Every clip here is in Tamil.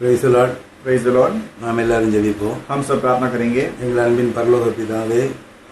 Praise the Lord. Praise the Lord. நாம் எல்லாரும் ஜெபிப்போம். हम सब प्रार्थना करेंगे. எங்கள் அன்பின் பரலோக பிதாவே,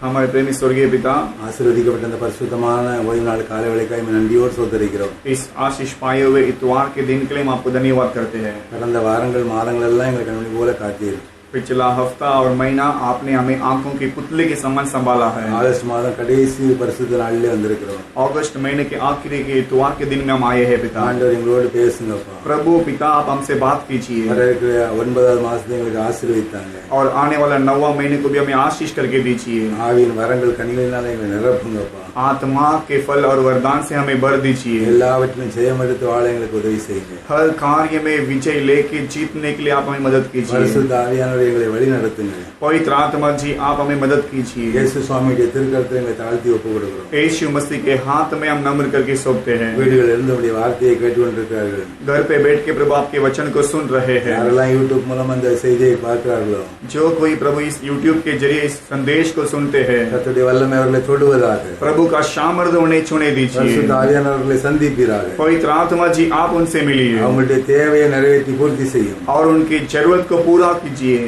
हमारे प्रेमी स्वर्गीय पिता, ஆசீர்வதிக்கப்பட்ட இந்த பரிசுத்தமான ஓய்வு நாள் காலை வேளைக்காய் நன்றியோடு ஸ்தோத்திரிக்கிறோம். इस आशीष पाए हुए इतवार के दिन के लिए हम आपको धन्यवाद करते हैं. கடந்த வாரங்கள் மாதங்கள் எல்லாம் எங்களை கண்மணி போல காத்தீர். पिछला हफ्ता और महीना आपने हमें आंखों की पुतले के समान संभाला है. ஆகஸ்ட் மாதம் கடைசி பரிசுத்த நாளிலே வந்திருக்கிறோம். अगस्त महीने के आखिरी के इतवार के दिन में हम आए हैं पिता. ஆண்டவர் எங்களோடு பேசுங்கப்பா. प्रभु पिता आप हमसे बात कीजिए. வர இருக்கிற 9வது மாசத்தை எங்களுக்கு ஆசீர்வதித்தாங்க. और आने वाला 9वां महीने को भी हमें आशीष करके दीजिए. ஆவியின் வரங்கள் கனிகளினால எங்களை நிரப்புங்கப்பா. आत्मा के फल और वरदान से हमें भर दीजिए. எல்லாவற்றிலும் ஜெயம் எடுத்து வாழ எங்களுக்கு உதவி செய்யுங்க. हर कार्य में विजय लेके जीतने के लिए आप हमें मदद कीजिए. பரிசுத்த ஆவியானவர் எங்களை வழி நடத்துங்க. पवित्र आत्मा जी आप हमें मदद कीजिए. இயேசு சுவாமியுடைய திருக்கரத்தில் எங்களை தாழ்த்தி ஒப்புக் கொடுக்கிறோம். यीशु मसीह के हाथ में हम नम्र करके सौंपते हैं. வீடுகளில் இருந்து உடைய வார்த்தையை கேட்டுக்கொண்டிருக்கிறார்கள். घर पे बैठ के प्रभु आपके वचन को सुन रहे हैं. யாரெல்லாம் யூடியூப் மூலம் அந்த செய்தியை பார்க்கிறார்களோ, जो कोई प्रभु इस YouTube के जरिए इस संदेश को सुनते हैं, கர்த்தருடைய வல்லமை அவர்களை தொடுவதாக. प्रभु का सामर्थ उन्हें छूने दीजिए. பரிசுத்த ஆவியானவர்களை சந்திப்பீராக. पवित्र आत्मा जी आप उनसे मिलिए அவங்களுடைய தேவையை நிறைவேற்றி பூர்த்தி செய்யும். और उनकी जरूरत को पूरा कीजिए.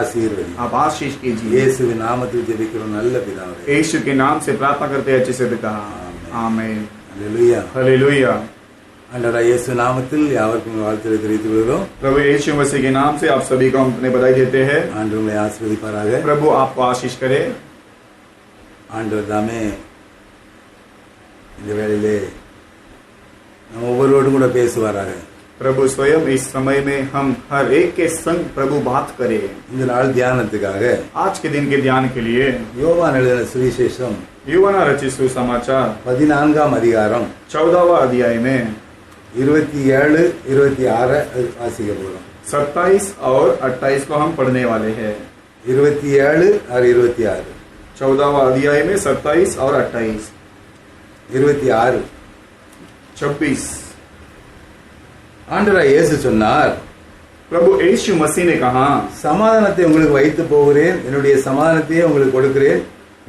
ஆசீர்வதி. आप आशीष कीजिए. இயேசுவின் நாமத்தில் ஜெபிக்கிறோம் நல்ல பிதாவே. यीशु के नाम से प्रार्थना करते हैं अच्छे से पिता. आमीन. அல்லேலூயா. हालेलुया. ஆண்டவராகிய இயேசு நாமத்தில் யாவருக்கும் வாழ்த்துக்களை தெரிவித்துக் கொள்கிறோம். प्रभु यीशु मसीह के नाम से आप सभी को हम अपने बधाई देते हैं. ஆண்டவர் உங்களை ஆசீர்வதிப்பாராக. प्रभु आपको आशीष करे. ஆண்டவர் தாமே இந்த வேளையிலே நம்ம ஒவ்வொருவரோடும் கூட பேசுவாராக. प्रभु स्वयं इस समय में हम हर एक के संग प्रभु बात करे. இந்த நாள் தியானத்துக்காக आज के दिन के ध्यान के लिए யோவான் எழுதின சுவிசேஷம் यूवना रचित सुसमाचार 14ஆம் அதிகாரம் 14वां अध्याय में 27, 26 வாசிக்க போறோம். 27 और 28 को हम पढ़ने वाले हैं. 27 और 26. 14वां अध्याय में 27 और 28. 26. 26. ஆண்டவராகிய இயேசு சொன்னார், प्रभु यीशु मसीह ने कहा, சமாதானத்தை உங்களுக்கு வைத்து போகிறேன், என்னுடைய சமாதானத்தையே உங்களுக்கு கொடுக்கிறேன்.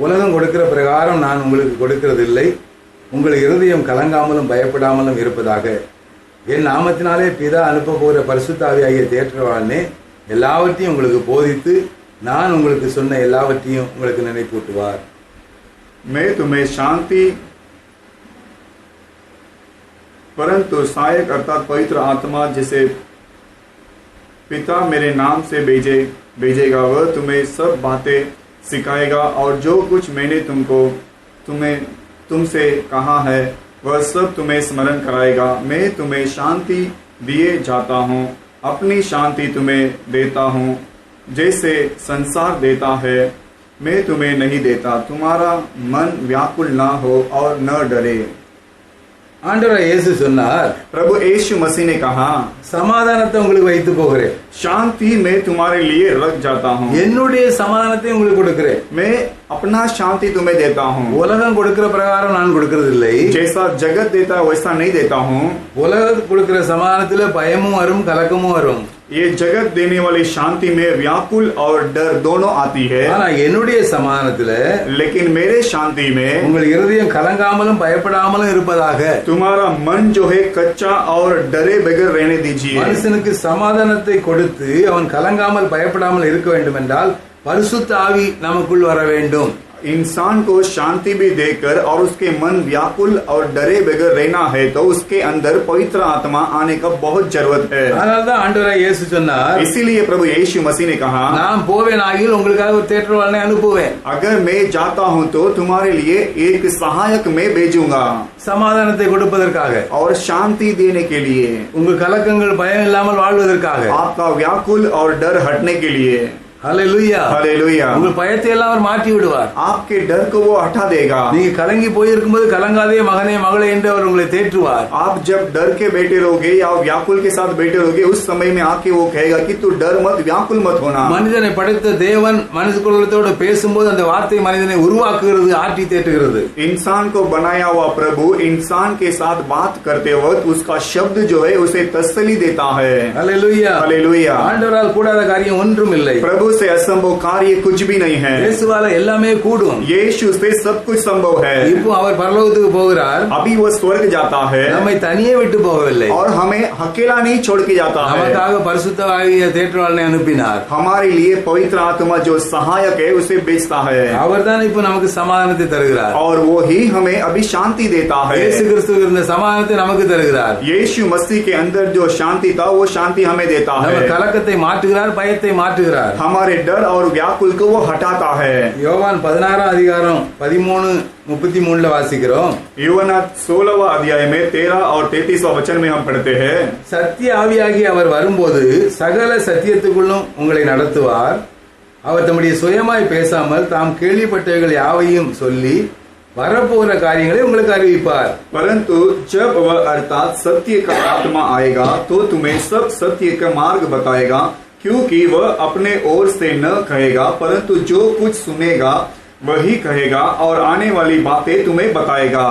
உலகம் கொடுக்கிற பிரகாரம் நான் உங்களுக்கு கொடுக்கிறதில்லை. உங்கள் இருதயம் கலங்காமலும் பயப்படாமலும் இருப்பதாக. என் நாமத்தினாலே பிதா அனுப்ப போகிற பரிசுத்த ஆவியாகிய தேற்றவாளனே எல்லாவற்றையும் உங்களுக்கு போதித்து நான் உங்களுக்கு சொன்ன எல்லாவற்றையும் உங்களுக்கு நினைப்பூட்டுவார். मैं तुम्हें शांति परंतु सहायक अर्थात पवित्र आत्मा जिसे पिता मेरे नाम से भेजेगा वह तुम्हें सब बातें सिखाएगा और जो कुछ मैंने तुमसे कहा है वह सब तुम्हें स्मरण कराएगा. मैं तुम्हें शांति दिए जाता हूँ, अपनी शांति तुम्हें देता हूँ. जैसे संसार देता है मैं तुम्हें नहीं देता. तुम्हारा मन व्याकुल ना हो और न डरे. ஆண்டவராகிய இயேசு சொன்னார், प्रभु यीशु मसीह ने कहा, சமாதானத்தை உங்களுக்கு வைத்து போகிறேன், शांति मैं तुम्हारे लिए रख जाता हूँ. என்னுடைய சமாதானத்தை உங்களுக்கு கொடுக்கிறேன். मैं अपना शांति तुम्हें देता हूँ. உலகம் கொடுக்கிற பிரகாரம் நான் கொடுக்கறதில்லை. जैसा जगत देता है वैसा नहीं देता हूँ. உலகம் கொடுக்கிற சமாதானத்துல பயமும் வரும், கலக்கமும் வரும். ये जगत देने वाली शांति में व्याकुल और डर दोनों आती है. ஆனா என்னுடைய சமாதானத்துல लेकिन मेरे शांति में உங்கள் இருதயம் கலங்காமலும் பயப்படாமலும் இருப்பதாக. तुम्हारा मन जो है कच्चा और डरे बगैर रहने दीजिए. மனுஷனுக்கு சமாதானத்தை கொடுத்து அவன் கலங்காமல் பயப்படாமல் இருக்க வேண்டும் என்றால் பரிசுத்த ஆவி நமக்குள் வர வேண்டும். इंसान को शांति भी देकर और उसके मन व्याकुल और डरे बगैर रहना है तो उसके अंदर पवित्र आत्मा आने का बहुत जरूरत है. அதனால்தான் ஆண்டவராகிய இயேசு சொன்னார், इसीलिए प्रभु यीशु मसीह ने कहा, நான் போவேன் ஆகில் உங்களுக்காக ஒரு தேற்றவாளனை அனுப்புவேன். अगर मैं जाता हूँ तो तुम्हारे लिए एक सहायक मैं भेजूंगा. சமாதானத்தை கொடுப்பதற்காக, और शांति देने के लिए, உங்கள் கலக்கங்கள் பயம் இல்லாமல் வாழ்வதற்காக, आपका व्याकुल और डर हटने के लिए. ஹல்லேலூயா. हालेलुया. உங்கள் பயத்தை எல்லாம் அவர் மாற்றி விடுவார். आपके डर को वो हटा देगा. நீங்க கலங்கி போயிருக்கும்போது கலங்காதே மகனே மகளே என்று அவர் உங்களை தேற்றுவார். आप जब डर के बैठे रहोगे या व्याकुल के साथ बैठे रहोगे उस समय में आके वो कहेगा कि तू डर मत, व्याकुल मत होना. மனிதனை படைத்த தேவன் மனித குலத்தோடு பேசும்போது அந்த வார்த்தை மனிதனை உருவாக்குகிறது, ஆற்றி தேற்றுகிறது. इंसान को बनाया हुआ प्रभु इंसान के साथ बात करते वक्त उसका शब्द जो है उसे तसल्ली देता है. ஹல்லேலூயா. हालेलुया. ஆண்டவரால் கூடாத காரியம் ஒன்றும் இல்லை. प्रभु से असंभव कार्य कुछ भी नहीं है। இயேசுவால எல்லாமே கூடும். यीशु से सब कुछ संभव है। இப்போ அவர் பரலோகத்துக்கு போகிறார். अभी वो स्वर्ग जाता है நம்மை தனியே விட்டு போகவில்லை. और हमें अकेला नहीं छोड़ के जाता है। நமக்காக பரிசுத்த ஆவியை தேற்றவாளனை அனுப்பினார். हमारे लिए पवित्र आत्मा जो सहायक है उसे भेजता है அவர்தான் இப்போ நமக்கு சமாதானத்தை தருகிறார். और वो ही हमें अभी शांति देता है। இயேசு கிறிஸ்து இருந்த சமாதானத்தை நமக்கு தருகிறார். यीशु मसीह के अंदर जो शांति था वो शांति हमें देता நம்ம है। கலக்கத்தை மாற்றுகிறார், பயத்தை மாற்றுகிறார். हमारे डर और व्याकुल को वो हटाता है। யோவான் 16 அதிகாரம் 13-33 வாசிக்கிறோம். यूहन्ना 16वां अध्याय में 13 और 33वां वचन में हम पढ़ते हैं, சத்திய ஆவியாகி அவர் வரும்போது சகல சத்தியத்துக்குள்ளும் உங்களை நடத்துவார். அவர் தம்முடைய சுயமாய் பேசாமல் தாம் கேள்விப்பட்டவைகள் யாவையும் சொல்லி வரப்போகிற காரியங்களை உங்களுக்கு அறிவிப்பார். परंतु जब वह अर्थात सत्य का आत्मा आएगा तो तुम्हें सब सत्य का मार्ग बताएगा, क्योंकि वह अपने ओर से न कहेगा परंतु जो कुछ सुनेगा वही कहेगा और आने वाली बातें तुम्हें बताएगा।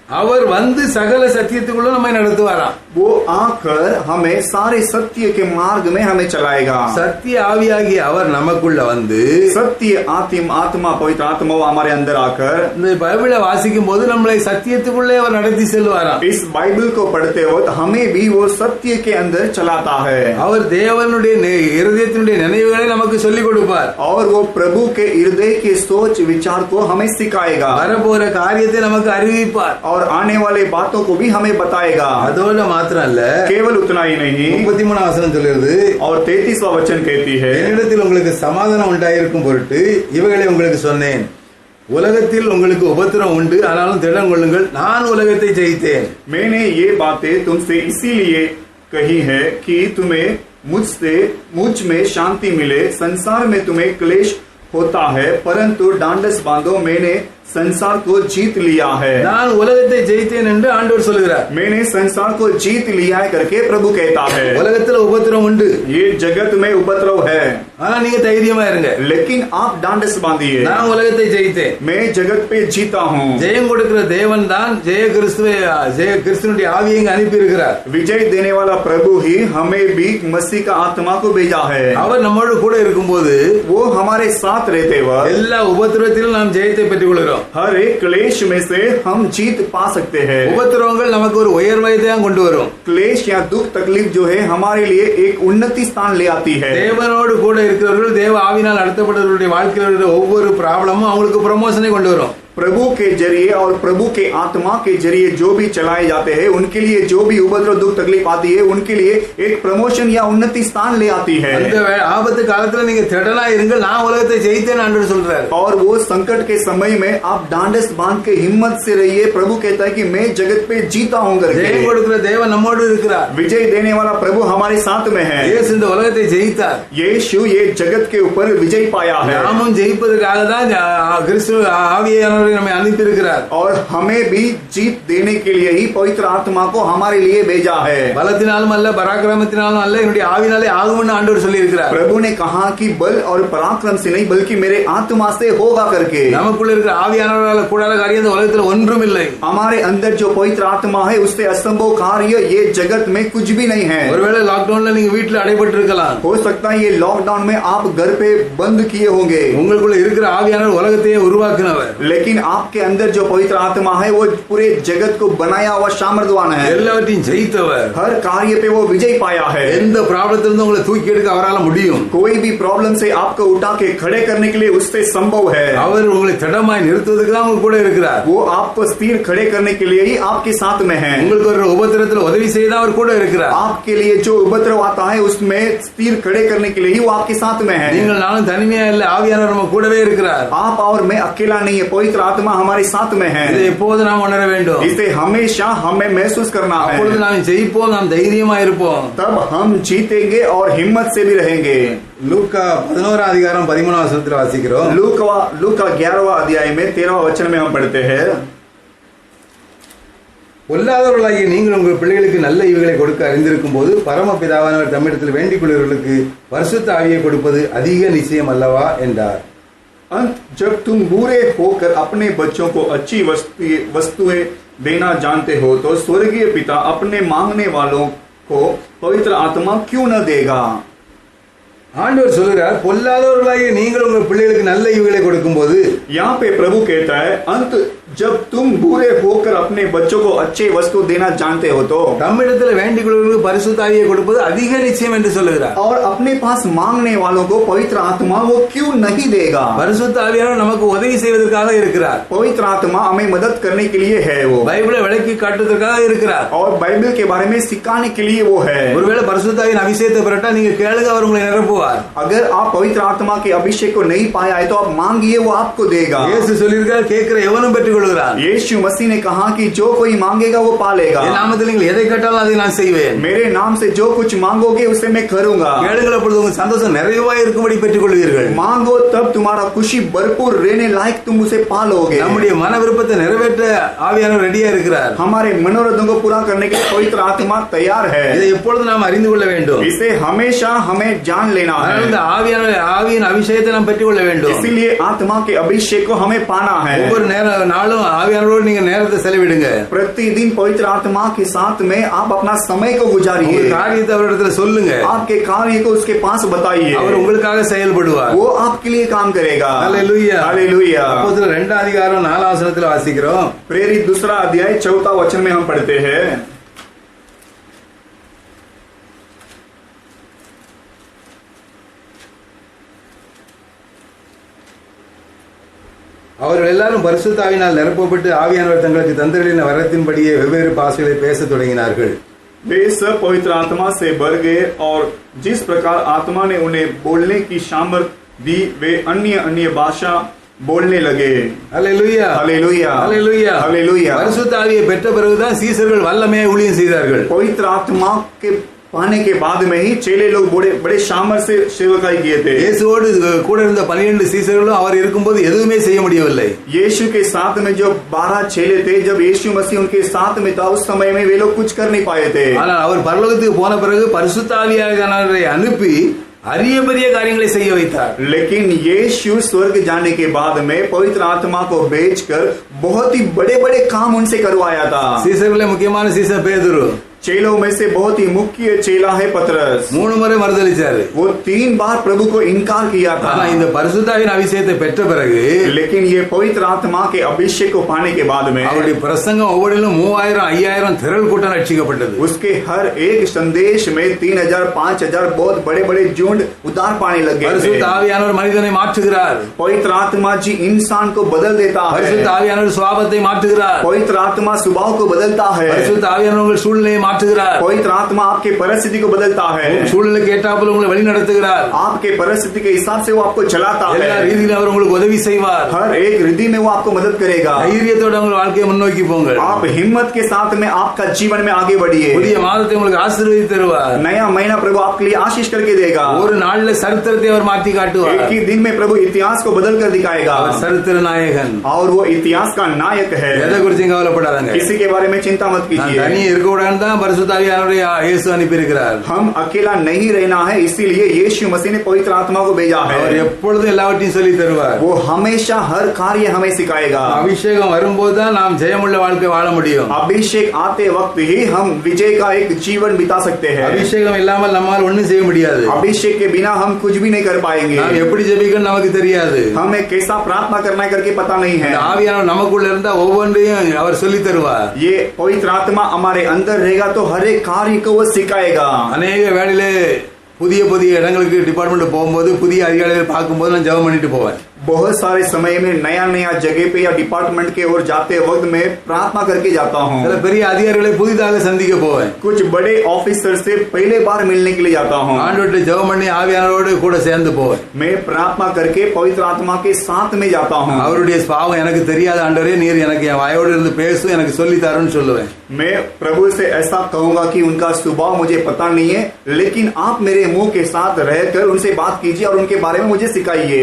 அவர் வந்து சகல சத்தியத்துக்குள்ள நம்மை நடத்துவாராம். वो आकर हमें सारे सत्य के मार्ग में हमें चलाएगा। சத்திய ஆவியாகி அவர் நமக்குள்ள வந்து सत्य आत्मा पवित्र आत्मा वो हमारे अंदर आकर இந்த பைபிளை வாசிக்கும் போது நம்மளை சத்தியத்துக்குள்ளே அவர் நடத்தி செல்வாராம். इस बाइबल को पढ़ते वक्त हमें भी वो सत्य के अंदर चलाता है அவர் தேவனுடைய இருதயத்தினுடைய நினைவுகளை நமக்கு சொல்லிக் கொடுப்பார். और वो प्रभु के हृदय के सोच विचार को हमें सिखाएगा வரப்போகிற காரியத்தை நமக்கு அறிவிப்பார். और आने वाले बातों को भी हमें बताएगा। அதோட மாத்திரம் இல்ல, केवल उतना ही नहीं, 33 வசனம் சொல்லுது, और 33वां वचन कहती है, என்னிடத்தில் உங்களுக்கு சமாதானம் உண்டாயிருக்கும் பொருட்டு இவைகளை உங்களுக்கு சொன்னேன். உலகத்தில் உங்களுக்கு உபத்திரம் உண்டு, ஆனாலும் திடம் கொள்ளுங்கள், நான் உலகத்தை ஜெயித்தேன். मैंने ये बातें तुमसे इसीलिए कही है कि तुम्हें मुझ में शांति मिले। संसार में तुम्हें क्लेश होता है, परंतु डांडस बांधो, मैंने संसार को जीत लिया है। நான் உலகத்தை ஜெயித்தேன் என்று ஆண்டவர் சொல்கிறார். मैंने संसार को जीत लिया है करके प्रभु कहता है। உலகத்தில் உபத்திரம் உண்டு, ये जगत में उपद्रव है, ஆனா நீங்க தைரியமா இருங்க. लेकिन आप डांडस बांधिए, நான் உலகத்தை ஜெயித்தேன். मैं जगत पे जीता हूँ। ஜெயம் கொடுக்கிற தேவன் தான் ஜெய கிறிஸ்துவனுடைய ஆவியை இங்கு அனுப்பி இருக்கிறார். विजय देने वाला प्रभु ही हमें भी मसीह का आत्मा को भेजा है। அவர் நம்மோடு கூட இருக்கும்போது वो हमारे साथ रहते वक्त எல்லா உபத்திரத்திலும் நாம் ஜெயத்தை பெற்றுக் கொள்கிறோம். हर एक क्लेश में से हम जीत पा सकते हैं। உபத்திரவங்கள் நமக்கு ஒரு உயர்வை தான் கொண்டு வரும். क्लेश या दुख तकलीफ जो है हमारे लिए एक उन्नति स्थान ले आती है। தேவனோடு கூட இருக்கிறவர்கள், தேவ ஆவினால் நடத்தப்படுறவர்களுடைய வாழ்க்கையில் ஒவ்வொரு ப்ராப்ளமும் அவங்களுக்கு ப்ரமோஷனை கொண்டு வரும். प्रभु के जरिए और प्रभु के आत्मा के जरिए जो भी चलाए जाते हैं उनके लिए जो भी उपद्रव दुख तकलीफ आती है उनके लिए एक प्रमोशन या उन्नति स्थान ले आती है। அந்த ஆபத்து காலத்துல நீங்க திடனா இருங்கள், நான் உலகத்தை ஜெயித்தேன் ஆண்டவர் சொல்றாரு. और वो संकट के समय में आप डांडस बांध के हिम्मत से रहिए। प्रभु कहता है कि मैं जगत पे जीता हूँ करके। ஜெயம் கொடுக்கிற தேவன் நம்மோடு இருக்கிறார். विजय देने वाला प्रभु हमारे साथ में है। இயேசு இந்த உலகத்தை ஜெயித்தார். यीशु ये जगत के ऊपर विजय पाया है। நாமும் ஜெயிப்பதற்காக தான் கிறிஸ்து ஆவியானவர் நம்மை அனுப்பி இருக்கிறார். और हमें भी जीत देने के लिए ही पवित्र आत्मा को हमारे लिए भेजा है। பலத்தினாலும் அல்ல, பராக்கிரமத்தினாலும் அல்ல, என்னுடைய ஆவினாலே ஆகும்னு ஆண்டவர் சொல்லி இருக்கிறார். प्रभु ने कहा कि बल और पराक्रम से नहीं बल्कि मेरे आत्मा से होगा करके। நமக்குள்ள இருக்கிற ஆவியானவரால கூடாத காரியம் இந்த உலகத்துல ஒன்றும் இல்லை. हमारे अंदर जो पवित्र आत्मा है उससे असंभव कार्य ये जगत में कुछ भी नहीं है। ஒருவேளை லாக்டவுன்ல நீங்க வீட்டுல அடைபட்டு இருக்கலாம். हो सकता है ये लॉकडाउन में आप घर पे बंद किए होंगे, உங்களுக்குள்ள இருக்கிற ஆவியானவர் உலகத்தையே உருவாக்கினவர். लेकिन आपके अंदर जो पवित्र आत्मा है वो पूरे जगत को बनाया हुआ सामर्थ्यवान है। எல்லாவற்றையும் ஜெயித்தவர். हर कार्य पे वो विजय पाया है। எந்த ப்ராப்ளத்திலிருந்து உங்களை தூக்கி எடுக்க அவரால முடியும். कोई भी प्रॉब्लम से आपको उठा के खड़े करने के लिए उससे संभव है। அவர் உங்களை திடமாய் நிறுத்துவதற்கு தான் உங்க கூட இருக்கிறார். वो आपको स्थिर खड़े करने के लिए ही आपके साथ में है। உங்களுக்கு ஒரு உபத்திரத்துல உதவி செய்ய தான் அவர் கூட இருக்கிறார். आपके लिए जो उपद्रव आता है उसमें स्थिर खड़े करने के लिए ही वो आपके साथ में है। நீங்கள் நானும் தனிமையா இல்ல, ஆவியானவர் நம்ம கூடவே இருக்கிறார். आप और मैं अकेला नहीं है, पवित्र आत्मा हमारे साथ में है। இதை எப்போது நாம் உணர வேண்டும். इसे हमेशा हमें महसूस करना है। அப்பொழுது நாம் ஜெயிப்போம், நாம் தைரியமா இருப்போம். तब हम जीतेंगे और हिम्मत से भी रहेंगे। லூக்கா 11 அதிகாரம் 13 வசனத்துல வாசிக்கிறோம். लूका 11वां अध्याय में 13वां वचन में हम पढ़ते हैं, பொல்லாதவர்களாகிய நீங்கள் உங்கள் பிள்ளைகளுக்கு நல்ல ஈவுகளை கொடுக்க அறிந்திருக்கும் போது பரமபிதாவானவர் தம்மிடத்தில் வேண்டிக் கொள்கிறவர்களுக்கு பரிசுத்த ஆவியை கொடுப்பது அதிக நிச்சயம் அல்லவா என்றார். अंत जब तुम बुरे होकर अपने बच्चों को अच्छी वस्तुएं देना जानते हो तो स्वर्गीय पिता अपने मांगने वालों को पवित्र आत्मा क्यों न देगा। ஆண்டவர் சொல்லுகிறார், பொல்லாதவர்களாகிய நீங்கள் உங்கள் பிள்ளைகளுக்கு நல்ல ஈவுகளை கொடுக்கும்போது यहाँ पे प्रभु कहता है, अंत जब तुम बुरे होकर अपने बच्चों को अच्छे वस्तु देना जानते हो तो, தம்மிடத்தில் வேண்டிக் கொள்வர்களுக்கு பரிசுத்த ஆவியை கொடுப்பது அதிக நிச்சயம் என்று சொல்லுகிறார். और अपने पास मांगने वालों को पवित्र आत्मा वो क्यों नहीं देगा? பரிசுத்த ஆவியானவர் நமக்கு உதவி செய்வதற்காக இருக்கிறார். पवित्र आत्मा हमें मदद करने के लिए है वो, பைபிளை விளக்கி காட்டுவதற்காக இருக்கிறார். और बाइबल के बारे में सिखाने के लिए वो है। ஒருவேளை பரிசுத்த ஆவியின் அபிஷேகத்தை பெறட்டா நீங்க கேளுங்க, அவர் உங்களை நிரப்புவார். अगर आप पवित्र आत्मा के अभिषेक को नहीं पाया है तो आप मांगिए, वो आपको देगा। இயேசு சொல்லியிருக்கார், கேட்கிற எவனும் பெற்றுக் கொள்கிறான். यीशु मसीह ने कहा कि जो कोई मांगेगा वो पालेगा। என் நாமத்தில் நீங்கள் எதை கேட்டாலும் அதை நான் செய்வேன். मेरे नाम से जो कुछ मांगोगे उसे मैं करूंगा। கேளுங்கள், அப்பொழுது உங்கள் சந்தோஷம் நிறைவாய் இருக்கும்படி பெற்றுக் கொள்வீர்கள். मांगो तब तुम्हारा खुशी भरपूर रहने लायक तुम उसे पालोगे। நம்முடைய மன விருப்பத்தை நிறைவேற்ற ஆவியானவர் ரெடியா இருக்கிறார். हमारे मनोरथों को पूरा करने के लिए पवित्र आत्मा तैयार है। இதை எப்பொழுது நாம் அறிந்து கொள்ள வேண்டும். इसे हमेशा हमें जान लेना है। இந்த ஆவியின் அபிஷேகத்தை நாம் பெற்றுக்கொள்ள வேண்டும். इसीलिए आत्मा के अभिषेक को हमें पाना है। ஒவ்வொரு நாளும் ஆவியானவரோடு நீங்க நேரத்தை செலவிடுங்க. प्रतिदिन पवित्र आत्मा के साथ में आप अपना समय को गुजारिए। உங்க காரியத்தை அவரிடத்துல சொல்லுங்க. आपके कार्य को उसके पास बताइए, அவர் உங்களுக்காக செயல்படுவார். वो आपके लिए काम करेगा। Hallelujah, hallelujah. அப்போஸ்தலர் 2 அதிகாரம் 4 வசனத்தில் வாசிக்கிறோம். प्रेरित 2 अध्याय 4 वचन में हम पढ़ते हैं, அவர்கள் எல்லாரும் பரிசுத்த ஆவியினால் நிரப்பப்பட்டு ஆவியானவர் தங்களுக்கு தந்தரின வரத்தின்படியே வெவ்வேறு பாஷைகளை பேசத் தொடங்கினார்கள். वे सब पवित्र आत्मा से भर गए और जिस प्रकार आत्मा ने उन्हें बोलने की सामर्थ दी वे अन्य अन्य भाषा बोलने लगे। அல்லேலூயா, हालेलुया, அல்லேலூயா, हालेलुया। பரிசுத்த ஆவியை பெற்ற பிறகுதான் சீசர்கள் வல்லமையை ஊழியம் செய்தார்கள். पवित्र आत्मा के पाने के बाद में ही चेले लोग बड़े बड़े सामर्थ से सेवकाई किए थे। இயேசுவோடு கூட இருந்த 12 சீசர்களும் அவர் இருக்கும்போது எதுவுமே செய்ய முடியவில்லை. यीशु के साथ में जो 12 चेले थे, जब यीशु मसीह उनके साथ में था उस समय में वे लोग कुछ कर नहीं पाए थे। ஆனால் அவர் பரலோகத்துக்கு போன பிறகு பரிசுத்த ஆவியானவரை அனுப்பி அரிய பெரிய காரியங்களை செய்ய வைத்தார். लेकिन यीशु स्वर्ग जाने के बाद में पवित्र आत्मा को भेजकर बहुत ही बड़े बड़े काम उनसे करवाया था। சீசர்களே முக்கியமான சீசர் பேதுரு चेलों में से बहुत ही मुख्य चेला है पतरस। 3 முறை மறுதலிச்சாரு. वो 3 बार प्रभु को इनकार किया था। ஆனா இந்த பரிசுத்த ஆவியின் அபிஷேகத்தை பெற்ற பிறகு लेकिन ये पवित्र आत्मा के अभिषेक को पाने के बाद में அவருடைய பிரசங்கம் ஒவ்வொன்றிலும் 3000 5000 திரள் கூட்டம் ரட்சிக்கப்பட்டது. उसके हर एक संदेश में 3000 5000 बहुत बड़े बड़े झुंड उद्धार पाने लग गए थे। பரிசுத்த ஆவியானவர் மனிதனை மாற்றுகிறார். पवित्र आत्मा जी इंसान को बदल देता है। பரிசுத்த ஆவியானவர் சுபாவத்தை மாற்றுகிறார். पवित्र आत्मा स्वभाव को बदलता है। பரிசுத்த ஆவியானவர் உங்கள் சூழ்நிலையை மாற்றுகிறார். पवित्र आत्मा आपके परिस्थिति को बदलता है। சூழ்நிலைக்கு ஏற்றாப்புல உங்களை வழி நடத்துகிறார். आपके परिस्थिति के हिसाब से वो आपको चलाता எல்லா है। ரீதியிலும் அவர் உங்களுக்கு உதவி செய்வார். हर एक रिद्धि में वो आपको मदद करेगा। தைரியத்தோட உங்கள் வாழ்க்கையை முன்னோக்கி போங்க. आप हिम्मत के साथ में आपका जीवन में आगे बढ़िए। புதிய மாதத்தை உங்களுக்கு ஆசீர்வதித்து தருவார். नया महीना प्रभु आपके लिए आशीष करके देगा। ஒரு நாள்ல சரித்திரத்தை அவர் மாற்றி காட்டுவார். एक ही दिन में प्रभु इतिहास को बदल कर दिखाएगा। அவர் சரித்திர நாயகன். और वो इतिहास का नायक है। எதை குறிச்சும் கவலைப்படாதங்க. किसी के बारे में चिंता मत நான் कीजिए। தனியே இருக்க கூடாதுன்னு தான் பரிசுத்த ஆவியானவரை இயேசு அனுப்பி இருக்கிறார். हम अकेला नहीं रहना है, इसीलिए यीशु मसीह ने पवित्र आत्मा को भेजा அவர் है। எப்பொழுதும் எல்லாவற்றையும் சொல்லி தருவார். वो हमेशा हर कार्य हमें सिखाएगा। அபிஷேகம் வரும்போது தான் நாம் ஜெயமுள்ள வாழ்க்கை வாழ முடியும். अभिषेक आते वक्त ही हम विजय का एक जीवन बिता सकते हैं। அபிஷேகம் இல்லாமல் நம்மால் ஒண்ணும் செய்ய முடியாது. अभिषेक के बिना हम कुछ भी नहीं कर पाएंगे। நாம் எப்படி ஜெபிக்கணும் நமக்கு தெரியாது. हमें कैसा प्रार्थना करना है करके पता नहीं है। இந்த ஆவியானவர் நமக்குள்ள இருந்தா ஒவ்வொன்றையும் அவர் சொல்லி தருவார். ये पवित्र आत्मा हमारे अंदर रहेगा तो हर एक कार्य को वो सिखाएगा। அநேக வேளையிலே புதிய புதிய இடங்களுக்கு டிபார்ட்மெண்ட் போகும்போது புதிய அதிகாரிகள் பார்க்கும்போது நான் ஜெபம் பண்ணிட்டு போவேன். बहुत सारे समय में नया नया जगह पे या डिपार्टमेंट के ओर जाते वक्त में प्रार्थना करके जाता हूँ। சில பெரிய அதிகாரிகளை புதிதாக சந்திக்க போவேன். कुछ बड़े ऑफिसर से पहले बार मिलने के लिए जाता हूँ। ஆண்டவர்ட்ட ஜெபம் பண்ணி ஆவியானவரோடு கூட சேர்ந்து போவேன். मैं प्रार्थना करके पवित्र आत्मा के साथ में जाता हूँ। அவருடைய பாவம் எனக்கு தெரியாத ஆண்டவரே, நீர் எனக்கு என் வாயோடு இருந்து பேசு, எனக்கு சொல்லி தருன்னு சொல்லுவேன். मैं प्रभु से ऐसा कहूंगा कि उनका स्वभाव मुझे पता नहीं है, लेकिन आप मेरे मुंह के साथ रहकर उनसे बात कीजिए और उनके बारे में मुझे सिखाइए।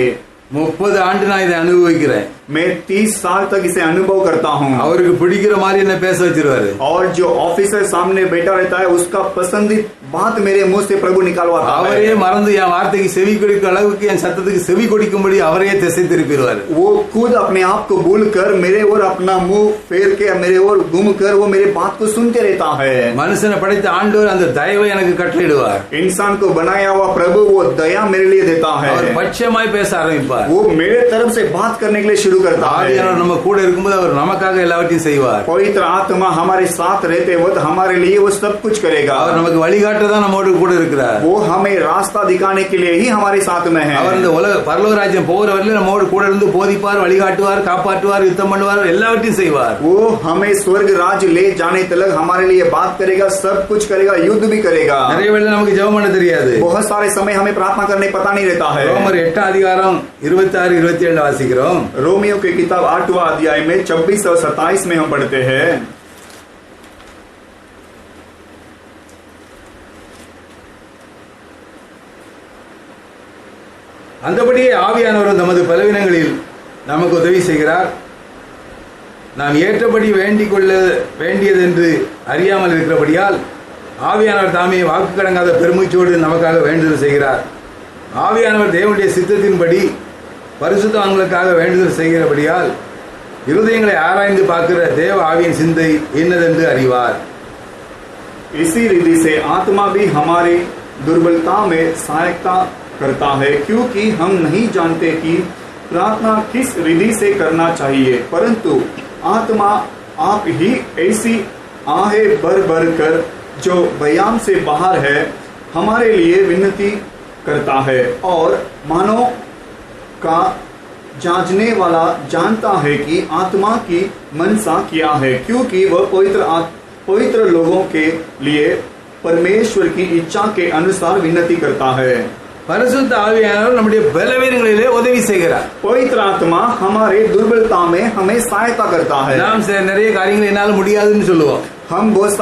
30 ஆண்டு நான் இதை அனுபவிக்கிறேன். मैं 30 साल तक इसे अनुभव करता हूँ। அவருக்கு பிடிக்கிற மாதிரி என்ன பேச வச்சிருவாரு. और जो ऑफिसर सामने बैठा रहता है उसका पसंदीदा बात मेरे मुंह से प्रभु निकालवाता है। அவரே மறந்து என் வார்த்தைக்கு செவி கொடுக்க அளவுக்கு என் சத்தத்துக்கு செவி கொடுக்கும்படி அவரே திசை திருப்பிடுவார். वो खुद अपने आप को भूलकर मेरे ओर अपना मुंह फेर के मेरे ओर घूमकर वो मेरे बात को सुनते रहता है। மனுஷனை படைத்த ஆண்டவர் அந்த தயவை எனக்கு கட்டளையிடுவார். इंसान को बनाया हुआ प्रभु वो दया मेरे लिए देता है। அவர் பட்சமாய் பேச ஆரம்பிப்பார். वो मेरे तरफ से बात करने के लिए शुरू करता है। ஆவியானவர் நம்ம கூட இருக்கும்போது அவர் நமக்காக எல்லாவற்றையும் செய்வார். पवित्र आत्मा हमारे साथ रहते वक्त हमारे लिए वो सब कुछ करेगा। அவர் நமக்கு வழிகாட்டதான் நம்மோடு கூட இருக்கிறார். वो हमें रास्ता दिखाने के लिए ही हमारे साथ में है। அவர் இந்த உலக பரலோக ராஜ்யம் போகிற வரையிலும் நம்மோடு கூட இருந்து போதிப்பார், வழிகாட்டுவார், காப்பாற்றுவார், யுத்தம் பண்ணுவார், எல்லாவற்றையும் செய்வார். वो हमें स्वर्ग राज्य ले जाने तक हमारे लिए बात करेगा, सब कुछ करेगा, युद्ध भी करेगा। நிறைய வேளை நமக்கு ஜெபம் பண்ண தெரியாது. बहुत सारे समय हमें प्रार्थना करने पता नहीं रहता है। ரோமர் 8 அதிகாரம் 26 27 வாசிக்கிறோம். रोमियो की किताब 8वां अध्याय में 26 और 27 में हम पढ़ते हैं। அந்தபடியே ஆவியானவர் நமது பலவீனங்களில் நமக்கு உதவி செய்கிறார். நாம் ஏற்றபடி வேண்டிக் கொள்ள வேண்டியதென்று அறியாமல் இருக்கிறபடியால் ஆவியானவர் தாமே வாக்கு கடங்காத பெருமூச்சோடு நமக்காக வேண்டுதல் செய்கிறார். ஆவியானவர் தேவனுடைய சித்தத்தின்படி பரிசுத்தவான்களுக்காக வேண்டுதல் செய்கிறபடியால் இருதயங்களை ஆராய்ந்து பார்க்கிற தேவ ஆவியின் சிந்தை என்னதென்று அறிவார். इसी रीति से आत्मा भी हमारी दुर्बलता में सहायता करता है, क्योंकि हम नहीं जानते कि प्रार्थना किस विधि से करना चाहिए, परंतु आत्मा आप ही ऐसी आहें भर भर कर जो बयान से बाहर है हमारे लिए विनती करता है। और मानव का जांचने वाला जानता है कि आत्मा की मनसा क्या है, क्योंकि वह पवित्र लोगों के लिए परमेश्वर की इच्छा के अनुसार विनती करता है। பரிசுத்த ஆவியானவர் நம்முடைய பலவீனங்களிலே உதவி செய்கிறார். पवित्र आत्मा हमारे दुर्बलता में हमें सहायता करता है। நாம் நிறைய காரியங்கள் என்னால முடியாதுன்னு சொல்லுவோம். हम बहुत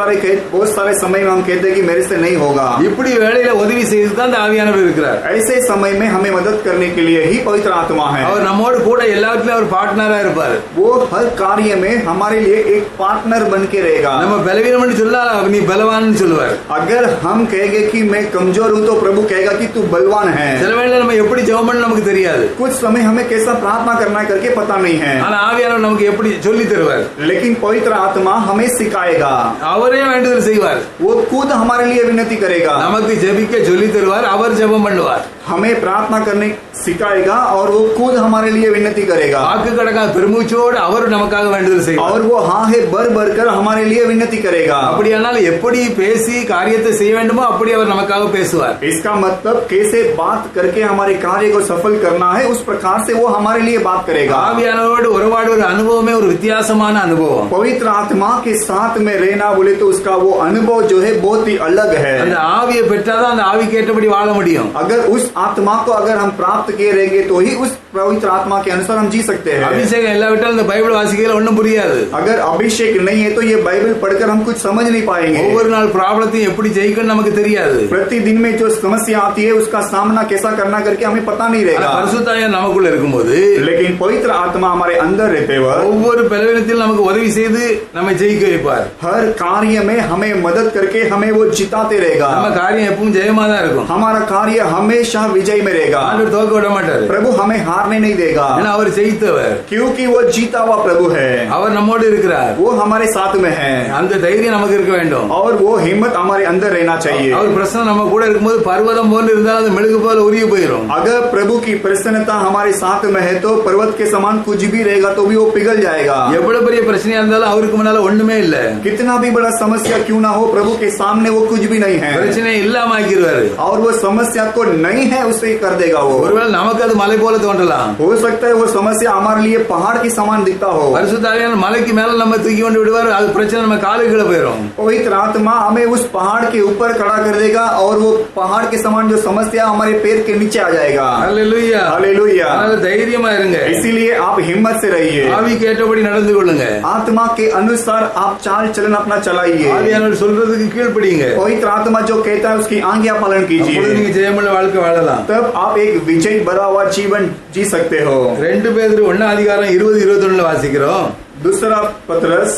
सारे समय में हम कहते हैं कि मेरे से नहीं होगा। இப்படி வேளையில உதவி செய்து தான் அந்த ஆவியானவர் இருக்கிறார். ऐसे समय में हमें मदद करने के लिए ही पवित्र आत्मा है। அவர் நம்மோடு கூட எல்லாவற்றிலும் ஒரு பார்ட்னரா இருப்பார். वो हर कार्य में हमारे लिए एक पार्टनर बन के रहेगा। நம்ம பலவீனம்னு சொன்னா நீ பலவான்னு சொல்லுவார். अगर हम कहेंगे कि मैं कमजोर हूँ तो प्रभु कहेगा कि तू बलवान है। சில வேளையில நம்ம எப்படி ஜெபம் பண்ணணும் நமக்கு தெரியாது. कुछ समय हमें कैसा प्रार्थना करना है करके पता नहीं है, ஆனா ஆவியானவர் நமக்கு எப்படி சொல்லி தருவார். लेकिन पवित्र आत्मा हमें सिखाएगा। அவரே வேண்டுதல் செய்வார். वो खुद हमारे लिए विनती करेगा। நமக்கு ஜெபிக்க சொல்லி தருவார், அவர் ஜெபம் பண்ணுவார். हमें प्रार्थना करने सिखाएगा और वो खुद हमारे लिए विनती करेगा। வாக்கு கடங்காத பெருமூச்சோடு அவர் நமக்காக வேண்டுதல் செய்வார். और वो हाँ है भर भर कर हमारे लिए विनती करेगा। அப்படியானால் எப்படி பேசி காரியத்தை செய்ய வேண்டுமோ அப்படி அவர் நமக்காக பேசுவார். इसका मतलब कैसे बात करके हमारे कार्य को सफल करना है उस प्रकार से वो हमारे लिए बात करेगा। ஆவியானவரோடு உறவாடுற அனுபவமே ஒரு வித்தியாசமான அனுபவம். पवित्र आत्मा के साथ में रहना बोले तो उसका वो अनुभव जो है बहुत ही अलग है। அந்த ஆவியை பெற்றாதான் அந்த ஆவிக்கு ஏற்றபடி வாழ முடியும். अगर उस आत्मा को अगर हम प्राप्त किए रहेंगे तो ही उस पवित्र आत्मा के अनुसार हम जी सकते हैं। அபிஷேகம் இல்லாவிட்டால் இந்த பைபிள் வாசிக்கையில ஒண்ணும் புரியாது. अगर अभिषेक नहीं है तो ये बाइबल पढ़कर हम कुछ समझ नहीं पाएंगे। ஒவ்வொரு நாள் ப்ராப்ளத்தையும் எப்படி ஜெயிக்கணும் நமக்கு தெரியாது. प्रतिदिन में जो समस्या आती है उसका सामना कैसा करना करके हमें पता नहीं रहेगा। பரிசுத்த ஆவியானவர் நமக்குள்ள இருக்கும்போது लेकिन पवित्र आत्मा हमारे अंदर रहते हुए ஒவ்வொரு பலவீனத்திலும் நமக்கு உதவி செய்து நம்மை ஜெயிக்க வைப்பார். हर कार्य में हमें मदद करके हमें वो जिताते रहेगा। நம்ம காரியம் எப்பவும் ஜெயமா தான் இருக்கும். हमारा कार्य हमेशा विजय में रहेगा। ஆண்டவர் தோக்க விட மாட்டார். प्रभु हमें हारने नहीं देगा, ஏன்னா அவர் ஜெயித்தவர். क्योंकि वो जीता हुआ प्रभु है। அவர் நம்மோடு இருக்கிறார். वो हमारे साथ में है அந்த தைரியம் நமக்கு இருக்க வேண்டும். और वो हिम्मत हमारे अंदर रहना चाहिए। அவர் பிரசன்னம் நம்ம கூட இருக்கும்போது பர்வதம் போன்று இருந்தால் அது மெழுகு போல உருகி போயிடும். अगर प्रभु की प्रसन्नता हमारे साथ में है तो पर्वत के समान कुछ भी रहेगा तो भी वो पिघल जाएगा। எவ்வளவு பெரிய பிரச்சனையா இருந்தாலும் அவருக்கு முன்னால ஒண்ணுமே இல்ல. कितना भी बड़ा समस्या क्यों ना हो प्रभु के सामने वो कुछ भी नहीं है। பிரச்சனை இல்லாம ஆக்கிடுவாரு. और वो समस्या को नहीं है उसे कर देगा वो। ஒருவேளை நமக்கு அது மலை போல தோன்றலாம். हो सकता है वो समस्या हमारे लिए पहाड़ के समान दिखता हो। பரிசுத்த ஆவியானவர் மலைக்கு மேல நம்ம தூக்கி கொண்டு விடுவார். அது பிரச்சனை நம்ம காலுக்குள்ள போயிடும். पवित्र आत्मा हमें उस पहाड़ के ऊपर खड़ा कर देगा और वो पहाड़ के समान जो समस्या हमारे पैर के नीचे आ जाएगा। ஹல்லேலூயா. हालेलुया। அதனால தைரியமா இருங்க. इसीलिए आप हिम्मत से रहिए, ஆவிக்கு ஏற்றபடி நடந்து கொள்ளுங்க. आत्मा के अनुसार आप चाल चलन अपना चलाइए। ஆவியானவர் சொல்றதுக்கு கீழ்ப்படிங்க. पवित्र आत्मा जो कहता है उसकी आज्ञा पालन அப்பொழுது कीजिए, நீங்க ஜெயமுள்ள வாழ்க்கை வாழலாம். तब आप एक विजय भरा हुआ जीवन जी जी सकते हो। 2 பேதுரு 1:20-21 வாசிக்கிறோம். दूसरा पतरस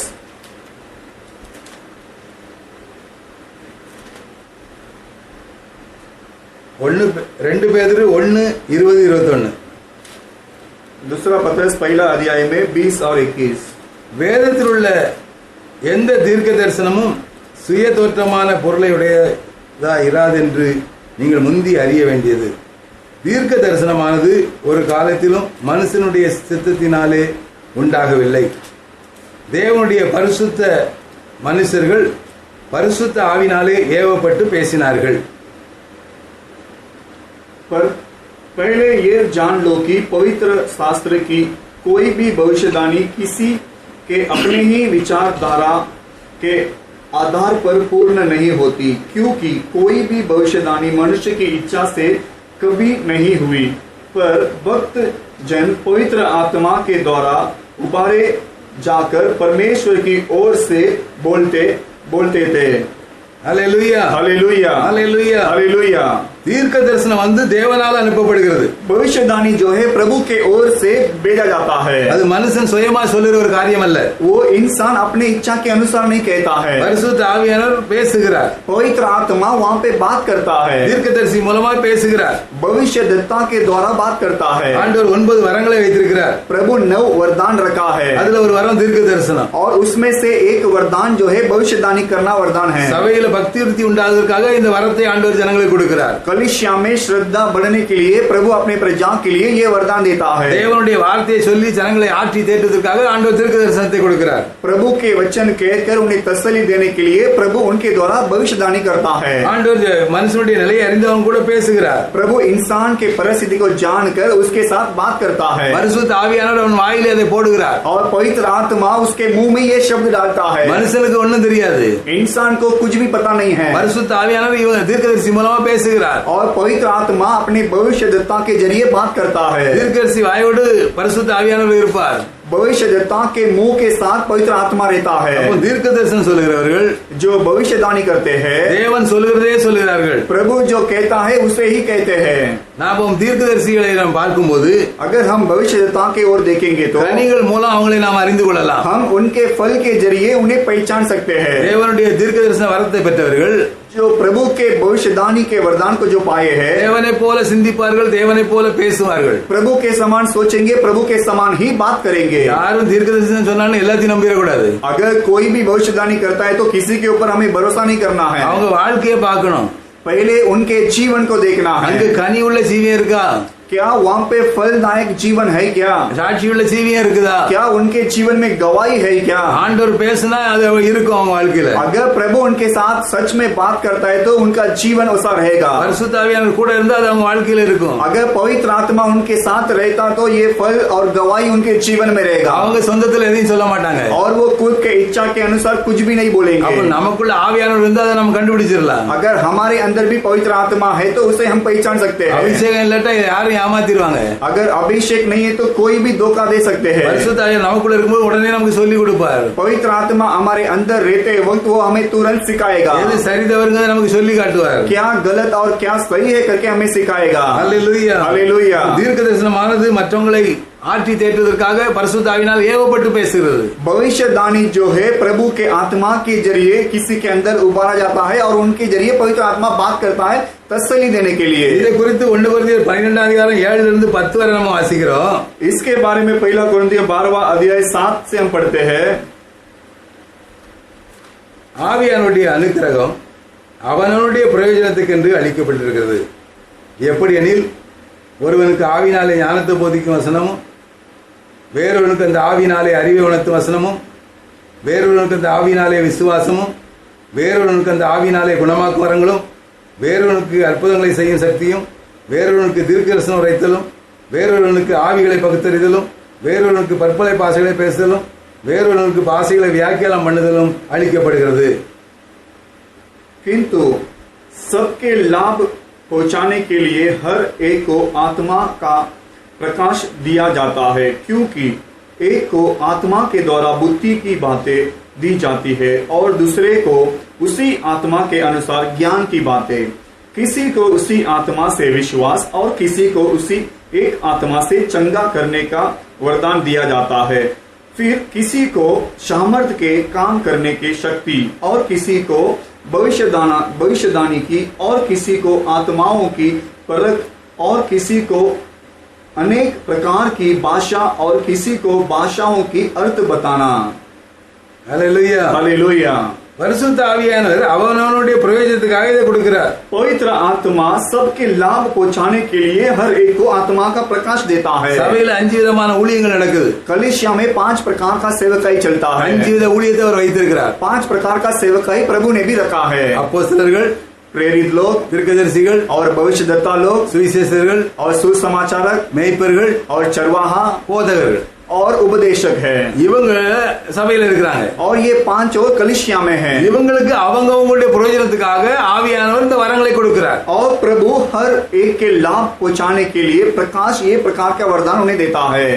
2 பேதுரு 1:20-21. दूसरा पतरस पहला अध्याय में 20 और 21। வேதத்தில் உள்ள எந்த தீர்க்க தரிசனமும் சுய தோற்றமான பொருளை உடையதா இராதென்று நீங்கள் முந்தி அறிய வேண்டியது. தீர்க்க தரிசனமானது ஒரு காலத்திலும் மனுஷனுடைய சித்தத்தினாலே உண்டாகவில்லை. தேவனுடைய பரிசுத்த மனுஷர்கள் பரிசுத்த ஆவினாலே ஏவப்பட்டு பேசினார்கள். पर पहले ये जान लो कि पवित्र शास्त्र की कोई भी भविष्यवाणी किसी के अपने ही विचारधारा के आधार पर पूर्ण नहीं होती, क्योंकि कोई भी भविष्यवाणी मनुष्य की इच्छा से कभी नहीं हुई, पर भक्त जन पवित्र आत्मा के द्वारा उबारे जाकर परमेश्वर की ओर से बोलते थे। Hallelujah hallelujah hallelujah hallelujah. தீர்க்க தரிசனம் வந்து தேவனால அனுப்பப்படுகிறது. भविष्यवाणी जो है प्रभु के ओर से भेजा जाता है। அது மனுஷன் சுயமா சொல்லுற ஒரு காரியம் அல்ல. वो इंसान अपने इच्छा के अनुसार नहीं कहता है। பரிசுத்த ஆவியானவர் பேசுகிறார். पवित्र आत्मा वहाँ पे बात करता है, தீர்க்கதரிசி மூலமா பேசுகிறார். भविष्यद्वक्ता के द्वारा बात करता है। ஆண்டவர் 9 வரங்களை வைத்திருக்கிறார். प्रभु 9 वरदान रखा है, அதுல ஒரு வரம் தீர்க்க தரிசனம். और उसमें से एक वरदान जो है भविष्यवाणी करना वरदान है। சபையில பக்தி விருத்தி உண்டாவதற்காக இந்த வரத்தை ஆண்டவர் ஜனங்களுக்கு கொடுக்கிறார். कलीसिया में श्रद्धा बढ़ने के लिए प्रभु अपने प्रजा के लिए ये वरदान देता है। தேவனுடைய வார்த்தையை சொல்லி ஜனங்களை ஆற்றி தேற்றுவதற்காக ஆண்டவர் தீர்க்க தரிசனத்தை கொடுக்கிறார். प्रभु के वचन कहकर उन्हें तसल्ली देने के लिए प्रभु उनके द्वारा भविष्यवाणी करता है। ஆண்டவர் மனுஷனுடைய நிலையை அறிந்தவன் கூட பேசுகிறார். प्रभु इंसान के परिस्थिति को जानकर उसके साथ बात करता है, பரிசுத்த ஆவியானவர் அவன் வாயிலே அதை போடுகிறார். और पवित्र आत्मा उसके मुंह में ये शब्द डालता है। மனுஷனுக்கு ஒண்ணும் தெரியாது, इंसान को कुछ भी पता नहीं है, பரிசுத்த ஆவியானவர் இவன் தீர்க்கதரிசி மூலமா பேசுகிறார். और पवित्र आत्मा अपने भविष्यद्वक्ता के जरिए बात करता है। தீர்க்கதரிசி வாயோடு பரிசுத்த ஆவியானவர் இருப்பார். भविष्यद्वक्ता के मुंह के साथ पवित्र आत्मा रहता है। அப்போ தீர்க்க தரிசனம் சொல்லுகிறவர்கள் जो भविष्यवाणी करते हैं தேவன் சொல்லுகிறதே சொல்லுகிறார்கள். प्रभु जो कहता है उसे ही कहते हैं। நாம் தீர்க்கதரிசிகளை நாம் பார்க்கும்போது अगर हम भविष्यद्वक्ता की ओर देखेंगे तो கனிகள் மூலம் அவங்களை நாம் அறிந்து கொள்ளலாம். हम उनके फल के जरिए उन्हें पहचान सकते हैं। தேவனுடைய தீர்க்க தரிசன வரத்தை பெற்றவர்கள் जो प्रभु के भविष्यवाणी के वरदान को जो पाए हैं, தேவனை போல சிந்திப்பார்கள், தேவனை போல பேசுவார்கள். प्रभु के समान सोचेंगे, प्रभु के समान ही बात करेंगे। யாரும் தீர்க்க தரிசனம் சொன்னாலும் எல்லாத்தையும் நம்பிடக்கூடாது. अगर कोई भी भविष्यवाणी करता है तो किसी के ऊपर हमें भरोसा नहीं करना है। அவங்க வாழ்க்கையை பார்க்கணும். पहले उनके जीवन को देखना அங்கு है। கனி உள்ள ஜீவியம் இருக்கா, क्या वहाँ पे फलदायक जीवन है, क्या சாட்சி உள்ள ஜீவியம் இருக்குதா, क्या उनके जीवन में गवाही है, क्या ஆண்டவர் பேசினா அது இருக்கும் அவங்க வாழ்க்கையில. अगर प्रभु उनके साथ सच में बात करता है तो उनका जीवन वैसा रहेगा। பரிசுத்த ஆவியானவர் கூட இருந்தா அது அவங்க வாழ்க்கையில இருக்கும். अगर पवित्र आत्मा उनके साथ रहता तो ये फल और गवाही उनके जीवन में रहेगा, அவங்க சொந்தத்துல எதையும் சொல்ல மாட்டாங்க. और वो खुद के इच्छा के अनुसार कुछ भी नहीं அப்ப बोलेंगे। நமக்குள்ள ஆவியானவர் இருந்தா அதை நம்ம கண்டுபிடிச்சிடலாம். अगर हमारे अंदर भी पवित्र आत्मा है तो उसे हम पहचान सकते हैं। அபிஷேகம் இல்லாட்டா யாரும் ஏமாத்திடுவாங்க. अगर अभिषेक नहीं है तो कोई भी धोखा दे सकते हैं। பரிசுத்த ஆவியானவர் நமக்குள்ள இருக்கும்போது உடனே நமக்கு சொல்லி கொடுப்பார். पवित्र आत्मा हमारे अंदर रहते वक्त वो हमें तुरंत सिखाएगा, எது சரி தவறுங்கிறத நமக்கு சொல்லி காட்டுவார். क्या गलत और क्या सही है करके हमें सिखाएगा। அல்லேலூயா हालेलुया। தீர்க்க தரிசனமானது மற்றவங்களை ஆற்றி தேற்றுவதற்காக பரிசுத்த ஆவியினால் ஏவப்பட்டு பேசுகிறது. भविष्यवाणी जो है प्रभु के आत्मा के जरिए किसी के अंदर उबारा जाता है, और उनके जरिए पवित्र आत्मा बात करता है तसल्ली देने के लिए। இதை குறித்து 1 கொரிந்தியர் 12:7-10 வரை நம்ம வாசிக்கிறோம். इसके बारे में पहला कोरिन्थियर 12वां अध्याय 7 से हम पढ़ते हैं। ஆவியானுடைய அனுக்கிரகம் அவனுடைய பிரயோஜனத்துக்கென்று அளிக்கப்பட்டிருக்கிறது. எப்படி எனில், ஒருவனுக்கு ஆவினாலே ஞானத்தை போதிக்கும் வசனமும், வேறொருவனுக்கு அந்த ஆவினாலே அறிவை உணர்த்தும் வசனமும், வேறொருவனுக்கு அந்த ஆவினாலே விசுவாசமும், வேறொருவனுக்கு அந்த ஆவினாலே குணமாக்கும் வரங்களும், வேறொருவனுக்கு அற்புதங்களை செய்யும் சக்தியும், வேறொருவனுக்கு தீர்க்கதரிசனம் உரைத்தலும், வேறொருவனுக்கு ஆவிகளை பகுத்தறிதலும், வேறொருவனுக்கு பற்பலை பாஷைகளை பேசுதலும், வேறொருவனுக்கு பாஷைகளை வியாக்கியானம் பண்ணுதலும் அளிக்கப்படுகிறது. किंतु सबके लाभ पहुंचाने के लिए हर एक को आत्मा का प्रकाश दिया जाता है, क्योंकि एक को आत्मा के द्वारा बुद्धि की बातें दी जाती है और दूसरे को उसी आत्मा के अनुसार ज्ञान की बातें। किसी को उसी आत्मा से विश्वास और किसी को उसी एक आत्मा से चंगा करने का वरदान दिया जाता है। फिर किसी को सामर्थ्य के काम करने की शक्ति और किसी को भविष्यवाणी की और किसी को आत्माओं की परख और किसी को अनेक प्रकार की भाषा और किसी को भाषाओं की अर्थ बताना। ஹல்லேலூயா हालेलुया। பரிசுத்த ஆவியானவர் அவனவனுடைய பிரயோஜனத்துக்காக இதை கொடுக்கிறார். पवित्र आत्मा सबके लाभ पहुंचाने के लिए हर एक को आत्मा का प्रकाश देता है। சபையில 5 விதமான ஊழியங்கள் நடக்குது. कलीसिया में 5 प्रकार का सेवकाई चलता है। 5 வித ஊழியத்தை அவர் வைத்திருக்கிறார். 5 प्रकार का सेवकाई प्रभु ने भी रखा है। அப்போஸ்தலர்கள், प्रेरित लोग, தீர்க்கதரிசிகள் और भविष्यद्वक्ता लोग, சுவிசேஷகர்கள் और सुसमाचारक, மேய்ப்பர்கள் और चरवाहा, போதகர்கள் और उपदेशक है। இவங்க சபையில இருக்கிறாங்க. और ये 5 और कलीसिया में है। இவங்களுக்கு அவங்களுடைய பிரயோஜனத்துக்காக ஆவியானவர் இந்த வரங்களை கொடுக்கிறார். और प्रभु हर एक के लाभ पहुंचाने के लिए प्रकाश ये प्रकार का वरदान उन्हें देता है।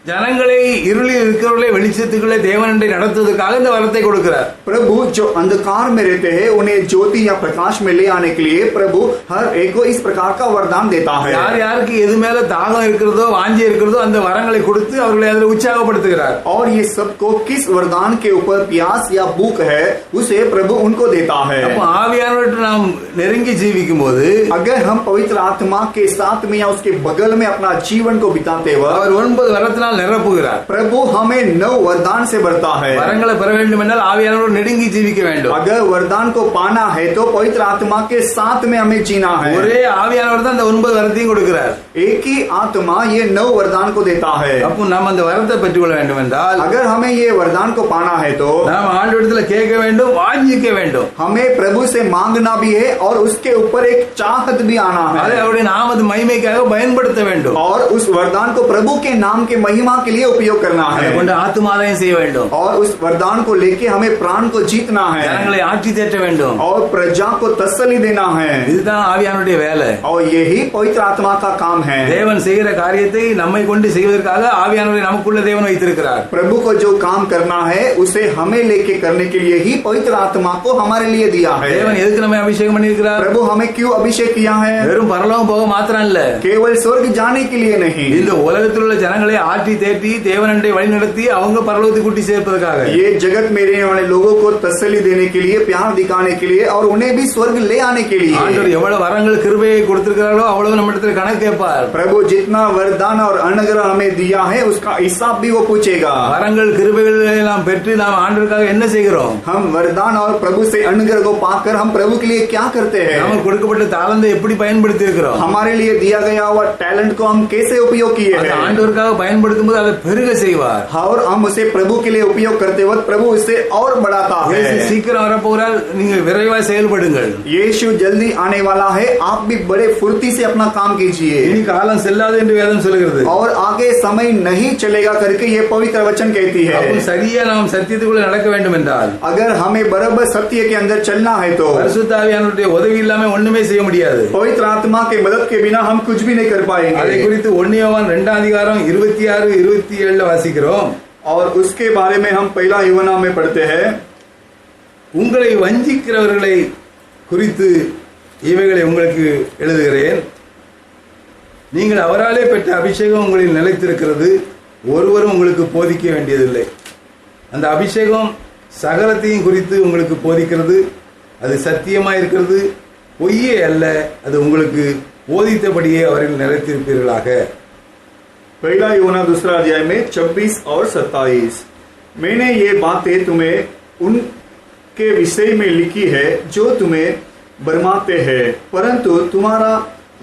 ஜனங்களை இருளில் இருக்கிறவர்களை வெளிச்சத்துக்குள்ளே தேவனண்டை நடத்துவதற்காக இந்த வரத்தை கொடுக்கிறார். प्रभु जो अंधकार में रहते हैं उन्हें ज्योति या प्रकाश में ले आने के लिए प्रभु हर एक को इस प्रकार का वरदान देता है। யார் யாருக்கு எது மேல தாகம் இருக்கிறதோ வாஞ்சி இருக்கிறதோ அந்த வரங்களை கொடுத்து அவர்களை அதில் உற்சாகப்படுத்துகிறார். और ये सबको किस वरदान के ऊपर प्यास या भूख है उसे प्रभु उनको देता है। அப்ப ஆவியானவர்கிட்ட நாம் நெருங்கி ஜீவிக்கும் போது अगर हम पवित्र आत्मा के साथ में या उसके बगल में अपना जीवन को बिताते वक्त அவர் 9 வரத்தினால் நிரப்புகிறார். प्रभु हमें 9 वरदान से भरता है। வரங்களை பெற வேண்டும் என்றால் ஆவியானவர் நெருங்கி ஜீவிக்க வேண்டும். अगर वरदान को पाना है तो पवित्र आत्मा के साथ में हमें जीना है। ஒரே ஆவியானவர் தான் அந்த 9 வரத்தையும் கொடுக்கிறார். एक ही आत्मा ये 9 वरदान को देता है। அப்போ நாம் அந்த வரத்தை பெற்றுக்கொள்ள வேண்டும் என்றால் अगर हमें ये वरदान को पाना है तो நாம் ஆண்டவரிடத்துல கேட்க வேண்டும், வாஞ்சிக்க வேண்டும். हमें प्रभु से मांगना भी है और उसके ऊपर एक चाहत भी आना அதை है அவருடைய நாமத்து மகிமைக்காக பயன்படுத்த வேண்டும். और उस वरदान को प्रभु के नाम के महिमा के लिए उपयोग करना அதை है கொண்டு ஆத்துமாதாயம் செய்ய வேண்டும். और उस वरदान को लेके हमें प्राण को जीतना है ஜனங்களை ஆட்சி தேற்ற வேண்டும். और प्रजा को तसल्ली देना है। இதுதான் ஆவியானுடைய வேலை. और यही पवित्र आत्मा का काम है। தேவன் செய்கிற காரியத்தை நம்மை கொண்டு செய்வதற்காக ஆவியானவரை நமக்குள்ள தேவன் வைத்திருக்கிறார். प्रभु को जो काम करना है उसे हमें लेके करने के लिए ही पवित्र आत्मा को हमारे लिए दिया है। தேவன் எதுக்கு நம்ம அபிஷேகம் பண்ணியிருக்கிறார்? प्रभु हमें क्यों अभिषेक किया है? வெறும் பரலோகம் போக மாத்திரம் இல்ல, केवल स्वर्ग जाने के लिए नहीं, இந்த உலகத்தில் உள்ள ஜனங்களை ஆட்சி தேற்றி தேவனண்டை வழி நடத்தி அவங்க பரலோகத்தை கூட்டி சேர்ப்பதற்காக. ये जगत में रहने वाले लोगों को तसल्ली देने के लिए, प्यार दिखाने के लिए और उन्हें भी स्वर्ग ले आने के लिए। ஆண்டவர் எவ்வளவு வரங்கள் கிருபையை கொடுத்திருக்கிறாரோ அவ்வளவு நம்ம இடத்துல கணக்கு கேட்பார். प्रभु जितना वरदान और अनुग्रह हमें दिया है उसका हिसाब भी वो पूछेगा। வரங்கள் கிருபைகளை நாம் பெற்று நாம் ஆண்டவருக்காக என்ன செய்கிறோம்? हम वरदान और प्रभु से अनुग्रह को पाकर हम प्रभु के लिए क्या करते हैं? நமக்கு கொடுக்கப்பட்ட தாளந்தை எப்படி பயன்படுத்தி இருக்கிறோம்? हमारे लिए दिया गया हुआ टैलेंट को हम कैसे उपयोग किए அதை हैं? ஆண்டவருக்காக பயன்படுத்தும் போது அதை பெருக செய்வார். और हम उसे प्रभु के लिए उपयोग करते वक्त प्रभु इसे और बढ़ाता இயேசு है। சீக்கிரம் வரப்போகிறார், நீங்க விரைவா செயல்படுங்கள். यीशु जल्दी आने वाला है, आप भी बड़े फुर्ती से अपना काम कीजिए। இனி காலம் செல்லாது என்று வேதம் சொல்கிறது. और आगे समय नहीं चलेगा करके ये पवित्र वचन कहती है। அப்போ சரியா நாம் சத்தியத்துக்குள்ள நடக்க வேண்டும் என்றால் अगर हमें बराबर सत्य के अंदर चलना है तो பரிசுத்த ஆவியானவருடைய உதவி இல்லாம ஒண்ணுமே செய்ய முடியாது. पवित्र आत्मा के मदद के बिना हम कुछ भी नहीं कर அதை पाएंगे। குறித்து 1 யோவான் 2 அதிகாரம் 26 27 வாசிக்கிறோம். और उसके बारे में हम पहला यूहन्ना में पढ़ते हैं, உங்களை வஞ்சிக்கிறவர்களை குறித்து இவைகளை உங்களுக்கு எழுதுகிறேன். நீங்கள் அவராலே பெற்ற அபிஷேகம் உங்களில் நிலைத்திருக்கிறது, ஒருவரும் உங்களுக்கு போதிக்க வேண்டியதில்லை. அந்த அபிஷேகம் சகலத்தையும் குறித்து உங்களுக்கு போதிக்கிறது, அது சத்தியமாக இருக்கிறது, பொய்யே அல்ல, அது உங்களுக்கு போதித்தபடியே அவர்கள் நிலைத்திருப்பீர்களாக. पहला यूहन्ना 2 अध्याय में 26 और 27, मैंने ये बातें तुम्हें उनके विषय में लिखी है जो तुम्हें भरमाते हैं, परंतु तुम्हारा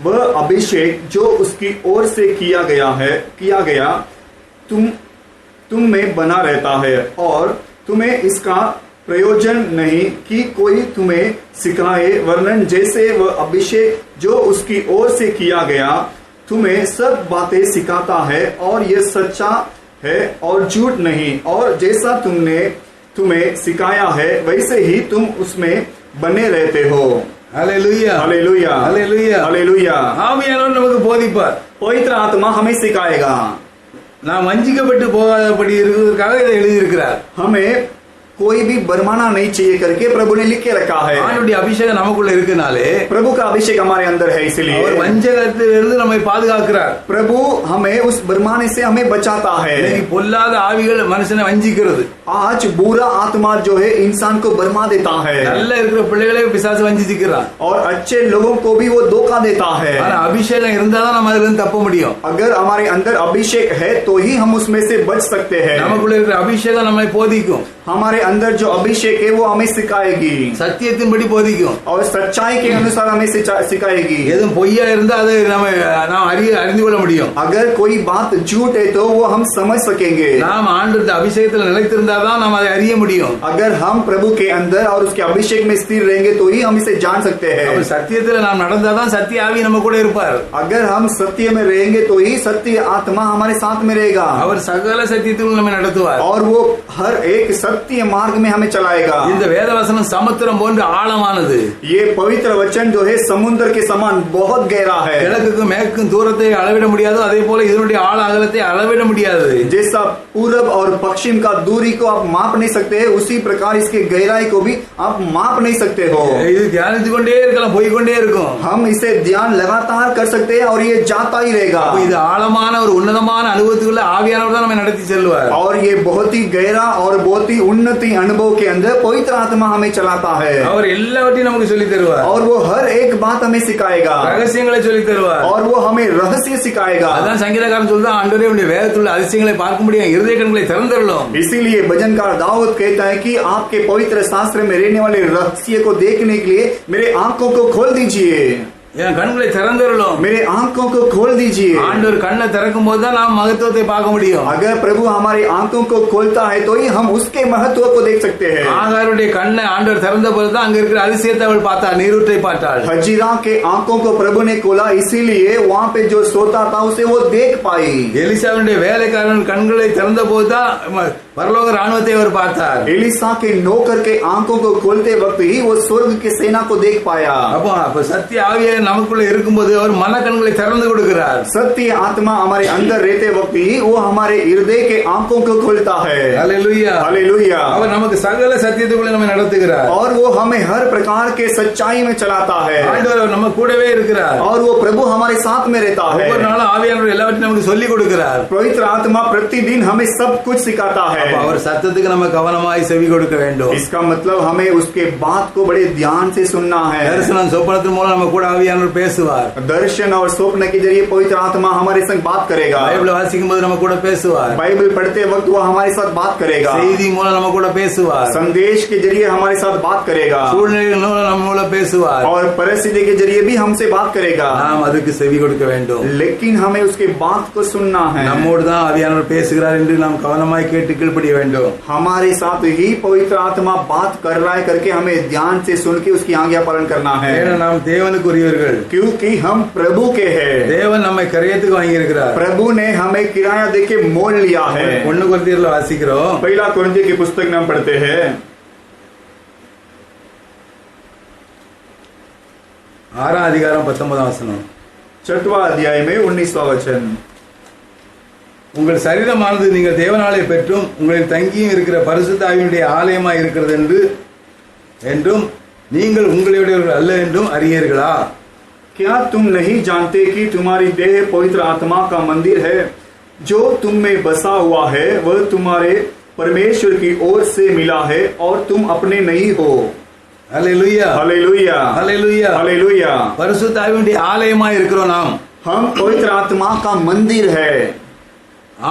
वह अभिषेक जो उसकी ओर से किया गया तुम में बना रहता है, और तुम्हें इसका प्रयोजन नहीं कि कोई तुम्हें सिखाए, वरन जैसे वह अभिषेक जो उसकी ओर से किया गया तुम्हें सब बातें सिखाता है, और यह सच्चा है और झूठ नहीं, और जैसा तुमने तुम्हें सिखाया है वैसे ही तुम उसमें बने रहते हो। ஹல்லேலூயா, हालेलुया, ஹல்லேலூயா. हालेलुया। ஆவியானவர் நமக்கு போதிப்பார். पवित्र आत्मा हमें सिखाएगा। நாம் வஞ்சிக்கப்பட்டு போகாதபடி இருக்கிறதுக்காக இதை எழுதியிருக்கிறார். हमें कोई भी बरमाना नहीं चाहिए करके प्रभु ने लिख के रखा है। ஆண்டவருடைய அபிஷேகம் நமக்குள்ள இருக்கனாலே प्रभु का अभिषेक हमारे अंदर है, அவர் इसलिए வஞ்சகத்திலிருந்து நம்மை பாதுகாக்கிறார். प्रभु हमें उस बरमाने से हमें बचाता है। இன்னைக்கு பொல்லாத ஆவிகள் மனுஷனை வஞ்சிக்கிறது. आज बुरा आत्मा जो है इंसान को बरमा देता है, நல்லா இருக்கிற பிள்ளைகளே பிசாசு வஞ்சிக்கிறான். और अच्छे लोगों को भी वो धोखा देता है। ஆனா அபிஷேகம் இருந்தாதான் நம்ம அதுல இருந்து தப்ப முடியும். अगर हमारे अंदर अभिषेक है तो ही हम उसमें से बच सकते हैं। நமக்குள்ள இருக்கிற அபிஷேகம் நம்மை போதிக்கும், हमारे अंदर जो अभिषेक है वो हमें सिखाएगी சத்தியத்தின்படி போதிக்கும், और सच्चाई के अनुसार हमें सिखाएगी। எதுவும் பொய்யா இருந்தா அதை நாம் அறிந்து கொள்ள முடியும். अगर कोई बात झूठ है तो वो हम समझ सकेंगे। நாம் ஆண்டவருடைய அபிஷேகத்துல நிலைத்திருந்தாதான் நாம் அதை அறிய முடியும். अगर हम प्रभु के अंदर और उसके अभिषेक में स्थिर रहेंगे तो ही हम इसे जान सकते हैं। அப்ப சத்தியத்துல நாம் நடந்தாதான் சத்திய ஆவி நம்ம கூட இருப்பார். अगर हम सत्य में रहेंगे तो ही सत्य आत्मा हमारे साथ में रहेगा, அவர் சகல சத்தியத்துக்குள் நம்மை நடத்துவார். और वो हर एक सत्य मार्ग में हमें चलाएगा। இந்த வேதவசனம் சமுத்திரம் போன்று ஆழமானது. ये पवित्र वचन जो है समुद्र के समान बहुत गहरा है। கிழக்குக்கும் மேற்கும் தூரத்தை அளவிட முடியாது, அதே போல இதனுடைய ஆழ அகலத்தை அளவிட முடியாது. जैसा पूरब और पश्चिम का दूरी को आप माप नहीं सकते, उसी प्रकार इसके गहराई को भी आप माप नहीं सकते हो। இது தியானித்து கொண்டே இருக்கலாம், போய்கொண்டே இருக்கும். हम इसे ध्यान लगातार कर सकते हैं और ये जाता ही रहेगा। அப்ப இது ஆழமான ஒரு உன்னதமான அனுபவத்துக்குள்ள ஆவியானவர் தான் நம்மை நடத்தி செல்வார். और ये बहुत ही गहरा और बहुत ही उन्नति अनुभव के अंदर पवित्र आत्मा हमें चलाता है, அவர் எல்லாவற்றையும் நமக்கு சொல்லி தருவார். और वो हर एक बात हमें सिखाएगा, ரகசியங்களை சொல்லி தருவார். और वो हमें रहस्य सिखाएगा। அதான் சங்கீதக்காரன் சொல்றான், ஆண்டவரே உம்முடைய வேதத்துள்ள அதிசயங்களை பார்க்கும்படியாக இருதய கண்களை திறந்தருளும். इसीलिए भजनकार दाऊद कहता है कि आपके पवित्र शास्त्र में रहने वाले रहस्य को देखने के लिए मेरे आंखों को खोल दीजिए, என் கண்களை திறந்தருளும். मेरे आंखों को खोल दीजिए। ஆண்டவர் கண்ணை திறக்கும் போது தான் நாம் மகத்துவத்தை பார்க்க முடியும். अगर प्रभु हमारे आंखों को खोलता है तो ही हम उसके महत्व को देख सकते हैं। ஆகாருடைய கண்ணை ஆண்டவர் திறந்த போது தான் அங்க இருக்கிற அதிசயத்தை அவள் பார்த்தாள், நீரூற்றை பார்த்தாள். हजीरा के आंखों को प्रभु ने खोला, इसीलिए वहाँ पे जो सोता था उसे वो देख पाई। எலிசாவுடைய வேலைக்காரன் கண்களை திறந்த போது தான் பரலோக ராணுவத்தை அவர் பார்த்தார். एलिसा के नौकर के आंखों को खोलते वक्त ही वो स्वर्ग के सेना को देख पाया। அப்ப சத்திய ஆவியை நமக்குள்ள இருக்கும்போது அவர் மன கண்களை திறந்து கொடுக்கிறார். सत्य आत्मा हमारे अंदर रहते वक्त ही वो हमारे हृदय के आंखों को खोलता है। ஹல்லேலூயா, हालेलुया। அவர் நமக்கு சகல சத்தியத்துக்குள்ள நம்மை நடத்துகிறார். और वो हमें हर प्रकार के सच्चाई में चलाता है, ஆண்டவர் நம்ம கூடவே இருக்கிறார். और वो प्रभु हमारे साथ में रहता है। ஒவ்வொரு நாளும் ஆவியானவர் எல்லாவற்றையும் நமக்கு சொல்லி கொடுக்கிறார். पवित्र आत्मा प्रतिदिन हमें सब कुछ सिखाता है। அப்ப அவர் சத்தத்துக்கு நம்ம கவனமாய் செவி கொடுக்க வேண்டும். इसका मतलब हमें उसके बात को बड़े ध्यान से सुनना है। தரிசனம் சொப்பனத்தின் மூலம் நம்ம கூட ஆவியானவர் பேசுவார். दर्शन और स्वप्न के जरिए पवित्र आत्मा हमारे संग बात करेगा। பைபிள் வாசிக்கும் போது நம்ம கூட பேசுவார். बाइबल पढ़ते वक्त वो हमारे साथ बात करेगा। செய்தி மூலம் நம்ம கூட பேசுவார். संदेश के जरिए हमारे साथ बात करेगा, சூழ்நிலைகள் மூலம் நம்ம மூலம் பேசுவார். और परिस्थिति के जरिए भी हमसे बात करेगा। நாம் அதுக்கு செவி கொடுக்க வேண்டும். लेकिन हमें उसके बात को सुनना है। நம்மோடு தான் ஆவியானவர் பேசுகிறார் என்று நாம் கவனமாய் கேட்டு கீழ்ப்படிய வேண்டும். हमारे साथ ही पवित्र आत्मा बात कर रहा है करके हमें ध्यान से सुन के उसकी आज्ञा पालन करना है, ஏன்னா நாம் தேவனுக்குரியவர்கள். क्योंकि हम प्रभु के हैं। தேவன் நம்மை கரையத்துக்கு வாங்கி இருக்கிறார். प्रभु ने हमें किराया देके मोल लिया है। 1 கொரிந்தியர்ல வாசிக்கிறோம். पहला कुरिन्थियों की पुस्तक में हम पढ़ते हैं 6ஆம் அதிகாரம் 19ஆம் வசனம். 6वां अध्याय में 19वां वचन। உங்கள் சரீரமானது நீங்கள் தேவனாலே பெற்றும் உங்களில் தங்கியும் இருக்கிற பரிசுத்த ஆவியினுடைய ஆலயமாய் இருக்கிறது என்றும் நீங்கள் உங்களுடையவர்கள் அல்ல என்றும் அறியீர்களா? क्या तुम नहीं जानते कि तुम्हारी देह पवित्र आत्मा का मंदिर है जो तुम में बसा हुआ है, वह तुम्हारे परमेश्वर की ओर से मिला है और तुम अपने नहीं हो। ஹல்லேலூயா, हालेलुया, ஹல்லேலூயா. हालेलुया। பரிசுத்த ஆவியினுடைய ஆலயமாய் இருக்கிறோம் நாம். हम पवित्र आत्मा का मंदिर है।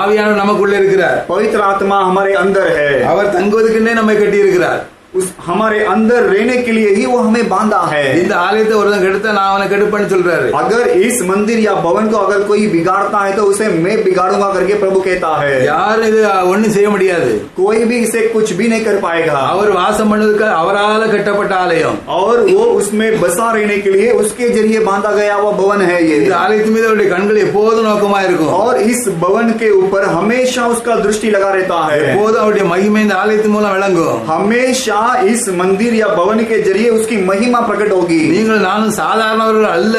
ஆவியானவர் நமக்குள்ள இருக்கிறார். पवित्र आत्मा हमारे अंदर है। அவர் தங்குவதற்கென்றே நம்மை கட்டி இருக்கிறார். उस हमारे अंदर रहने के लिए ही वो हमें बांधा है। இந்த ஆலயத்தை ஒருத்தன் கெடுத்தா நான் அவனை கெடுப்பேன்னு சொல்றாரு. अगर इस मंदिर या भवन को अगर कोई बिगाड़ता है तो उसे मैं बिगाड़ूंगा करके प्रभु कहता है। யாரும் இது ஒண்ணும் செய்ய முடியாது. कोई भी इसे कुछ भी नहीं कर पाएगा। அவர் வாசம் பண்ணதுக்கு அவரால் கட்டப்பட்ட ஆலயம். और वो उसमें बसा रहने के लिए उसके जरिए बांधा गया वो भवन है ये। இந்த ஆலயத்தின் மீது அவருடைய கண்கள் எப்போதும் நோக்கமா இருக்கும். और इस भवन के ऊपर हमेशा उसका दृष्टि लगा रहता है। எப்போதும் அவருடைய மகிமை இந்த ஆலயத்தின் மூலம் விளங்கும். हमेशा वहाँ इस मंदिर या भवन के जरिए उसकी महिमा प्रकट होगी। நீங்கள் நானும் சாதாரணவர்கள் அல்ல.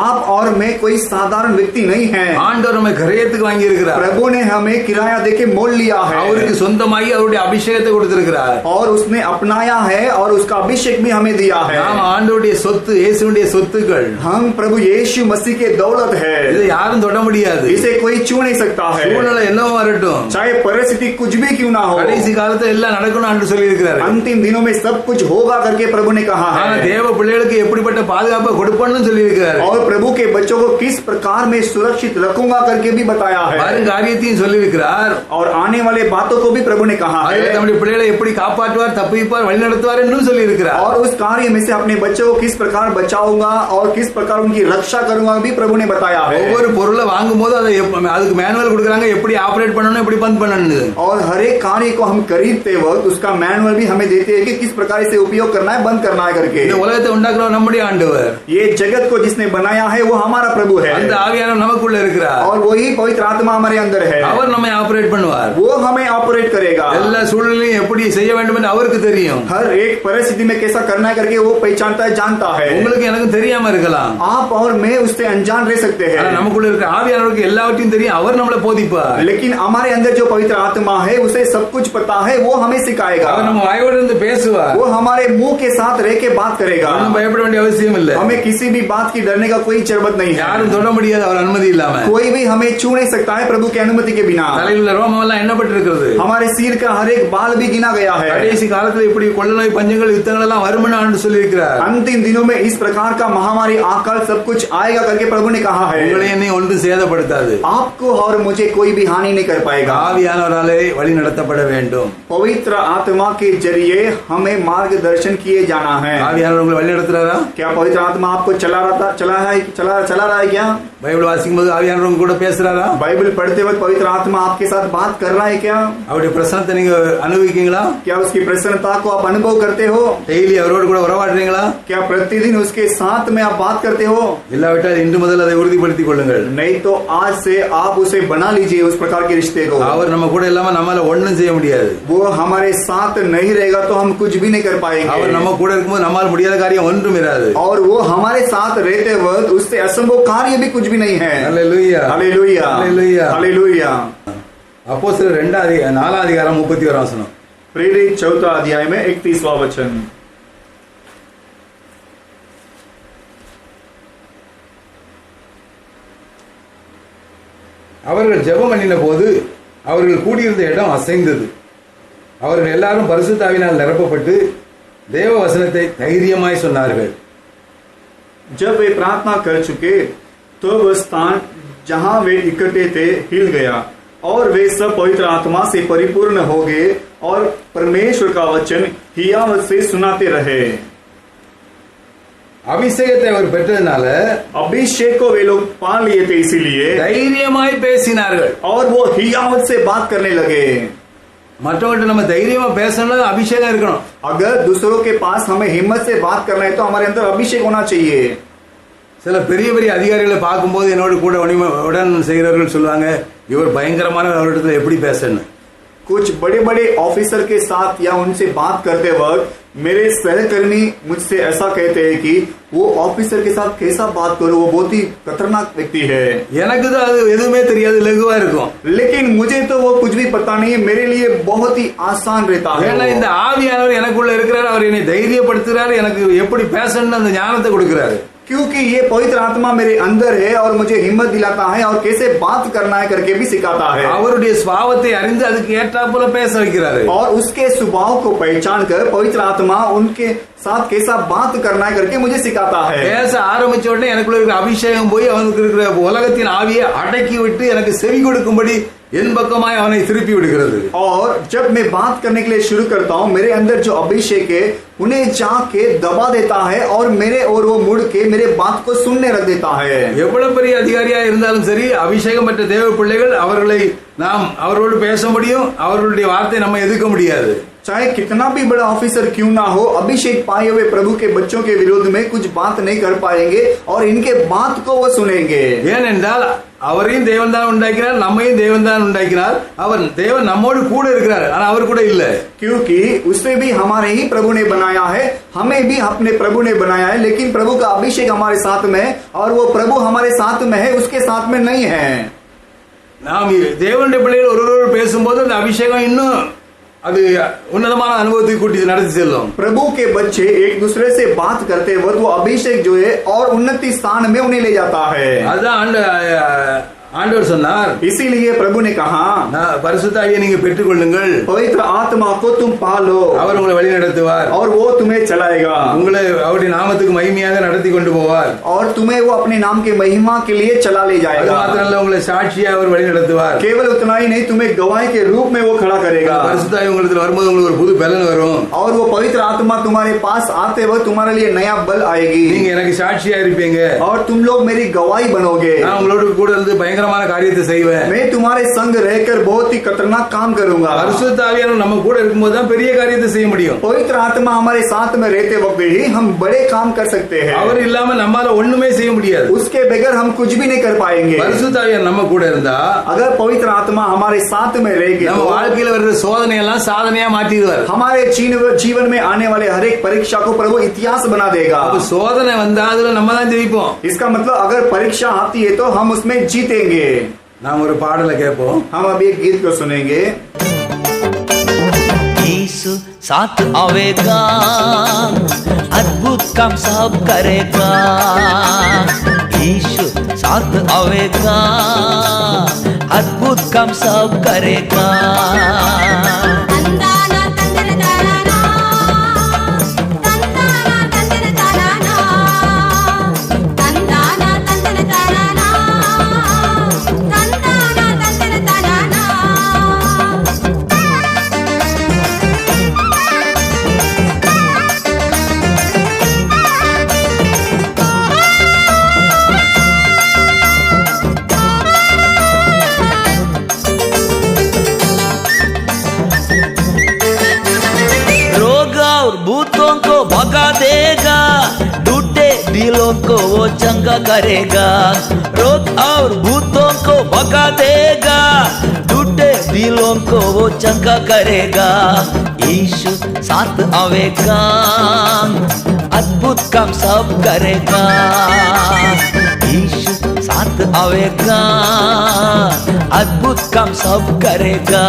आप और मैं कोई साधारण व्यक्ति नहीं है। ஆண்டவர் நம்மை கிரயத்துக்கு வாங்கி இருக்கிறார். प्रभु ने हमें किराया देके मोल लिया है அவருக்கு சொந்தமாகி அவருடைய அபிஷேகத்தை கொடுத்திருக்கிறார். और उसने अपनाया है और उसका अभिषेक भी हमें दिया है। நாம் ஆண்டவருடைய சொத்து, இயேசுவுடைய சொத்துக்கள். हम प्रभु यीशु मसीह के दौलत है। இதை யாரும் தொட முடியாது. इसे कोई छू नहीं सकता है, சூழ்நிலை என்னவோ வரட்டும், चाहे परिस्थिति कुछ भी क्यों ना हो। கடைசி காலத்துல எல்லாம் நடக்கணும் என்று சொல்லி இருக்கிறார். अंतिम दिनों में सब कुछ होगा करके प्रभु ने कहा ஆனா है। தேவ பிள்ளைகளுக்கு எப்படிப்பட்ட பாதுகாப்பை கொடுப்பேன்னு சொல்லி இருக்கிறார். और प्रभु के बच्चों को किस प्रकार में सुरक्षित रखूंगा करके भी बताया है। வரும் காரியத்தையும் சொல்லி இருக்கிறார். और आने वाले बातों को भी प्रभु ने कहा है। அதில் நம்முடைய பிள்ளைகளை எப்படி காப்பாற்றுவார், தப்புவிப்பார், வழிநடத்துவார் என்றும் சொல்லி இருக்கிறார். और उस कार्य में से अपने बच्चों को किस प्रकार बचाऊंगा और किस प्रकार उनकी रक्षा करूंगा भी प्रभु ने बताया है। ஒவ்வொரு பொருளை வாங்கும் போது அதை அதுக்கு மேனுவல் கொடுக்குறாங்க, எப்படி ஆபரேட் பண்ணணும், எப்படி बंद பண்ணணும். और हर एक कार्य को हम खरीदते वक्त उसका मैनुअल भी हमें देते हैं कि किस प्रकार से उपयोग करना है, बंद करना है करके। இந்த உலகத்தை உண்டாக்குறவர் நம்முடைய ஆண்டவர். ये जगत को जिसने बनाया है वो हमारा प्रभु है அந்த ஆவியானவர் நமக்குள்ள இருக்கிறார். और वही पवित्र आत्मा हमारे अंदर है। அவர் நம்மை ஆபரேட் பண்ணுவார். वो हमें ऑपरेट करेगा। எல்லா சூழ்நிலையும் எப்படி செய்ய வேண்டும் என்று அவருக்கு தெரியும். हर एक परिस्थिति में कैसा करना है करके वो पहचानता है, जानता है। உங்களுக்கு எனக்கு தெரியாம இருக்கலாம், आप और मैं उससे अनजान रह सकते हैं, ஆனா நமக்குள்ள இருக்கிற ஆவியானவருக்கு எல்லாவற்றையும் தெரியும். அவர் நம்மளை போதிப்பார். लेकिन हमारे अंदर जो पवित्र आत्मा है उसे सब कुछ पता है, वो हमें सिखाएगा। அவர் நம்ம வாயோடு இருந்து பேசுவார். वो हमारे मुंह के साथ रह के बात करेगा। ஒன்றும் பயப்பட வேண்டிய அவசியம் இல்லை. हमें किसी भी बात की डरने का कोई जरूरत नहीं है। யாரும் தொட முடியாது அவர் அனுமதி இல்லாம. कोई भी हमें छू नहीं सकता है प्रभु की अनुमति के बिना। தலையில் உள்ள ரோமம் எல்லாம் எண்ணப்பட்டிருக்கிறது. हमारे सिर का हर एक बाल भी गिना गया है। கடைசி காலத்துல இப்படி கொள்ள நோய், பஞ்சங்கள், யுத்தங்கள் எல்லாம் வரும்னு ஆண்டு சொல்லி இருக்கிறார். अंतिम दिनों में इस प्रकार का महामारी आकाल सब कुछ आएगा करके प्रभु ने कहा है। உங்களை என்னை ஒன்று சேதப்படுத்தாது. आपको और मुझे कोई भी हानि नहीं कर पाएगा। ஆவியானவராலே வழி நடத்தப்பட வேண்டும். पवित्र आत्मा के जरिए हमें मार्गदर्शन किए जाना है। ஆவியானவர் உங்களை வழி நடத்துறாரா? क्या पवित्र आत्मा आपको चला रहा है क्या? பைபிள் வாசிக்கும் போது ஆவியானவர் உங்க கூட பேசுறாரா? बाइबल पढ़ते वक्त पवित्र आत्मा आपके साथ बात कर रहा है क्या? அவருடைய பிரசன்னத்தை நீங்க அனுபவிக்கீங்களா? क्या उसकी प्रसन्नता को आप अनुभव करते हो? டெய்லி அவரோடு கூட உறவாடுறீங்களா? क्या प्रतिदिन उसके साथ में आप बात करते हो? இல்லாவிட்டால் இன்று முதல் அதை உறுதிப்படுத்திக் கொள்ளுங்கள். नहीं तो आज से आप उसे बना लीजिए उस प्रकार के रिश्ते को। அவர் நம்ம கூட இல்லாம நம்மால ஒண்ணும் செய்ய முடியாது. वो हमारे साथ नहीं रहेगा तो हम कुछ भी नहीं कर पाएंगे। அவர் நம்ம கூட இருக்கும்போது நம்மால முடியாத காரியம் ஒன்றும் இராது. और वो हमारे साथ रहते वक्त उससे असंभव कार्य भी कुछ भी नहीं है। ஹல்லேலூயா, हालेलुया, ஹல்லேலூயா, हालेलुया। அப்போஸ்தலர் 4 அதிகாரம் 31 வசனம். प्रेरित 4 अध्याय में 31वां वचन। அவர்கள் ஜெபம் பண்ணின போது அவர்கள் கூடியிருந்த இடம் அசைந்தது. அவர்கள் எல்லாரும் பரிசுத்த ஆவியினால் நிரப்பப்பட்டு தேவ வசனத்தை தைரியமாய் சொன்னார்கள். जब वे प्रार्थना कर चुके तो वह स्थान जहां वे इकट्ठे थे हिल गया और वे सब पवित्र आत्मा से परिपूर्ण हो गए और परमेश्वर का वचन हियावत से सुनाते रहे। அபிஷேகத்தை அவர் பெற்றதுனால अभिषेक को वे लोग पा लिए थे, इसीलिए தைரியமாய் பேசினார்கள். और वो हियावत से बात करने लगे। மற்றவர்கிட்ட நம்ம தைரியமா பேசணும்னா அபிஷேகம் இருக்கணும். अगर दूसरों के पास हमें हिम्मत से बात करना है तो हमारे अंदर अभिषेक होना चाहिए। சில பெரிய பெரிய அதிகாரிகளை பார்க்கும்போது என்னோட கூட உடன் செய்கிறவர்கள் சொல்லுவாங்க, இவர் பயங்கரமான அவரிடத்துல எப்படி பேசணும். कुछ बड़े बड़े ऑफिसर के साथ या उनसे बात करते वक्त मेरे सहकर्मी मुझसे ऐसा कहते हैं कि वो ऑफिसर के साथ कैसा बात करो, वो बहुत ही खतरनाक व्यक्ति है। எனக்கு தான் அது எதுவுமே தெரியாது, லகுவா இருக்கும். लेकिन मुझे तो वो कुछ भी पता नहीं है, मेरे लिए बहुत ही आसान रहता है। ஏன்னா இந்த ஆவியானவர் எனக்குள்ள இருக்கிறார், அவர் என்னை தைரியப்படுத்துறாரு, எனக்கு எப்படி பேசணும்னு அந்த ஞானத்தை கொடுக்கிறாரு. क्योंकि ये पवित्र आत्मा मेरे अंदर है और मुझे हिम्मत दिलाता है और कैसे बात करना है करके भी सिखाता है। அவருடைய சுபாவத்தை அறிந்து அதுக்கு ஏற்றாப்புல பேச வைக்கிறாரு. और उसके स्वभाव को पहचान कर पवित्र आत्मा उनके साथ कैसा बात करना है करके मुझे सिखाता है। பேச ஆரம்பிச்ச உடனே எனக்குள்ள இருக்கிற அபிஷேகம் போய் அவனுக்கு இருக்கிற உலகத்தின் ஆவியை அடக்கி விட்டு எனக்கு செவி கொடுக்கும்படி என் பக்கமாய் அவனை திருப்பி விடுகிறது. और जब मैं बात करने के लिए शुरू करता हूँ मेरे अंदर जो अभिषेक है उन्हें जाके दबा देता है और मेरे और वो मुड़ के मेरे बात को सुनने रख देता है। எவ்வளவு பெரிய அதிகாரியா இருந்தாலும் சரி, அபிஷேகம் பெற்ற தேவ பிள்ளைகள் அவர்களை நாம் அவரோடு பேச முடியும், அவர்களுடைய வார்த்தை நம்ம எதிர்க்க முடியாது. चाहे कितना भी बड़ा ऑफिसर क्यों ना हो, अभिषेक पाए हुए प्रभु के बच्चों के विरोध में कुछ बात नहीं कर पाएंगे और इनके बात को वो सुनेंगे। ஏனென்றால் அவரையும் தேவன் தான் உண்டாக்கினார், நம்மையும் தேவன் தான் உண்டாக்கினார். தேவன் நம்மோடு கூட இருக்கிறார், ஆனா அவர் கூட இல்ல. क्योंकि उसे भी हमारे ही प्रभु ने बनाया है, हमें भी अपने प्रभु ने बनाया है, लेकिन प्रभु का अभिषेक हमारे साथ में है और वो प्रभु हमारे साथ में है, उसके साथ में नहीं है. நாம் தேவனுடைய பிள்ளைகள் ஒருவர் பேசும்போது அந்த அபிஷேகம் இன்னும் அது உன்னதமான அனுபவத்தை கூட்டி நடத்தி செல்லும். प्रभु के बच्चे एक दूसरे से बात करते वक्त वो अभिषेक जो है और उन्नति स्थान में उन्हें ले जाता है. அதுதான் ஆண்டவர் சொன்னார், इसीलिए प्रभु ने कहा பரிசுத்த ஆவியை நீங்க பெற்றுக்கொள்ளுங்கள், पवित्र आत्मा को तुम पालो, அவர் உங்களை வழி நடத்துவார், और वो तुम्हें चलाएगा, உங்களை அவருடைய நாமத்துக்கு மகிமையாக நடத்தி கொண்டு போவார், और तुम्हें वो अपने नाम के महिमा के लिए चला ले அது जाएगा. மாத்திரமல்ல உங்களை சாட்சியா அவர் வழி நடத்துவார். केवल उतना ही नहीं, तुम्हें गवाही के रूप में वो खड़ा करेगा. பரிசுத்த ஆவி உங்களுக்கு வரும்போது உங்களுக்கு ஒரு புது பலன் வரும், और वो पवित्र आत्मा तुम्हारे पास आते वक्त तुम्हारे लिए नया बल आएगी, நீங்க எனக்கு சாட்சியா இருப்பீங்க, और तुम लोग मेरी गवाही बनोगे. நான் உங்களோட கூட இருந்து பயங்கரமான காரியத்தை செய்வேன், मैं तुम्हारे संग रहकर बहुत ही खतरनाक काम करूंगा. பரிசுத்த ஆவியானவர் நம்ம கூட இருக்கும்போது தான் பெரிய காரியத்தை செய்ய முடியும். पवित्र आत्मा हमारे साथ में रहते वक्त ही हम बड़े काम कर सकते हैं. அவர் இல்லாம நம்மால ஒண்ணுமே செய்ய முடியாது. उसके बगैर हम कुछ भी नहीं कर पाएंगे. பரிசுத்த ஆவியானவர் நம்ம கூட இருந்தா, अगर पवित्र आत्मा हमारे साथ में रहेगी, நம்ம வாழ்க்கையில வர்ற சோதனை எல்லாம் சாதனையா மாற்றிடுவார். हमारे जीवन में आने वाले हर एक परीक्षा को प्रभु इतिहास बना देगा. அப்ப சோதனை வந்தா அதுல நம்ம தான் ஜெயிப்போம். इसका मतलब अगर परीक्षा आती है तो हम उसमें जीतेंगे. நாம் ஒரு பாடலை கேட்போம். हम अभी एक गीत को सुनेंगे. यीशु साथ आवेगा, अद्भुत काम सब करेगा. यीशु साथ आवेगा, अद्भुत काम सब करेगा. भूतों को भगा देगा, टूटे दिलों को वो चंगा करेगा. रोग और भूतों को भगा देगा, टूटे दिलों को वो चंगा करेगा. यीशु साथ आवेगा, अद्भुत काम सब करेगा. यीशु साथ आवेगा, अद्भुत काम सब करेगा.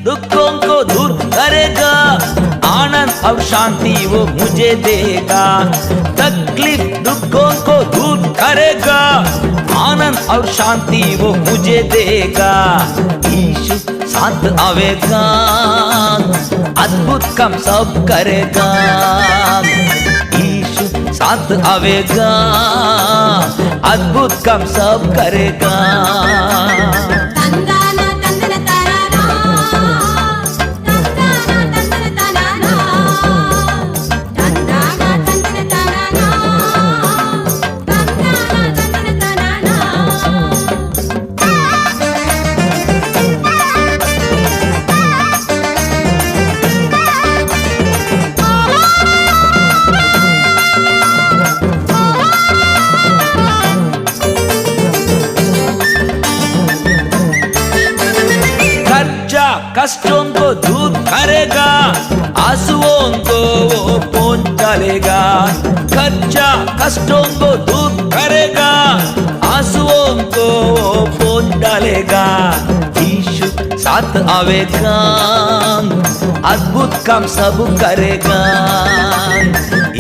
दुखों को दूर करेगा, आनंद और शांति वो मुझे देगा. तकलीफ दुखों को दूर करेगा, आनंद और शांति वो मुझे देगा. यीशु साथ आवेगा, अद्भुत काम सब करेगा. यीशु साथ आवेगा, अद्भुत काम सब करेगा. कष्टों को दूर करेगा, आंसुओं को वो पोंछ डालेगा. खर्चा कष्टों को दूर करेगा, आंसुओं को वो पोंछ डालेगा. यीशु साथ आवेगा, अद्भुत काम सब करेगा.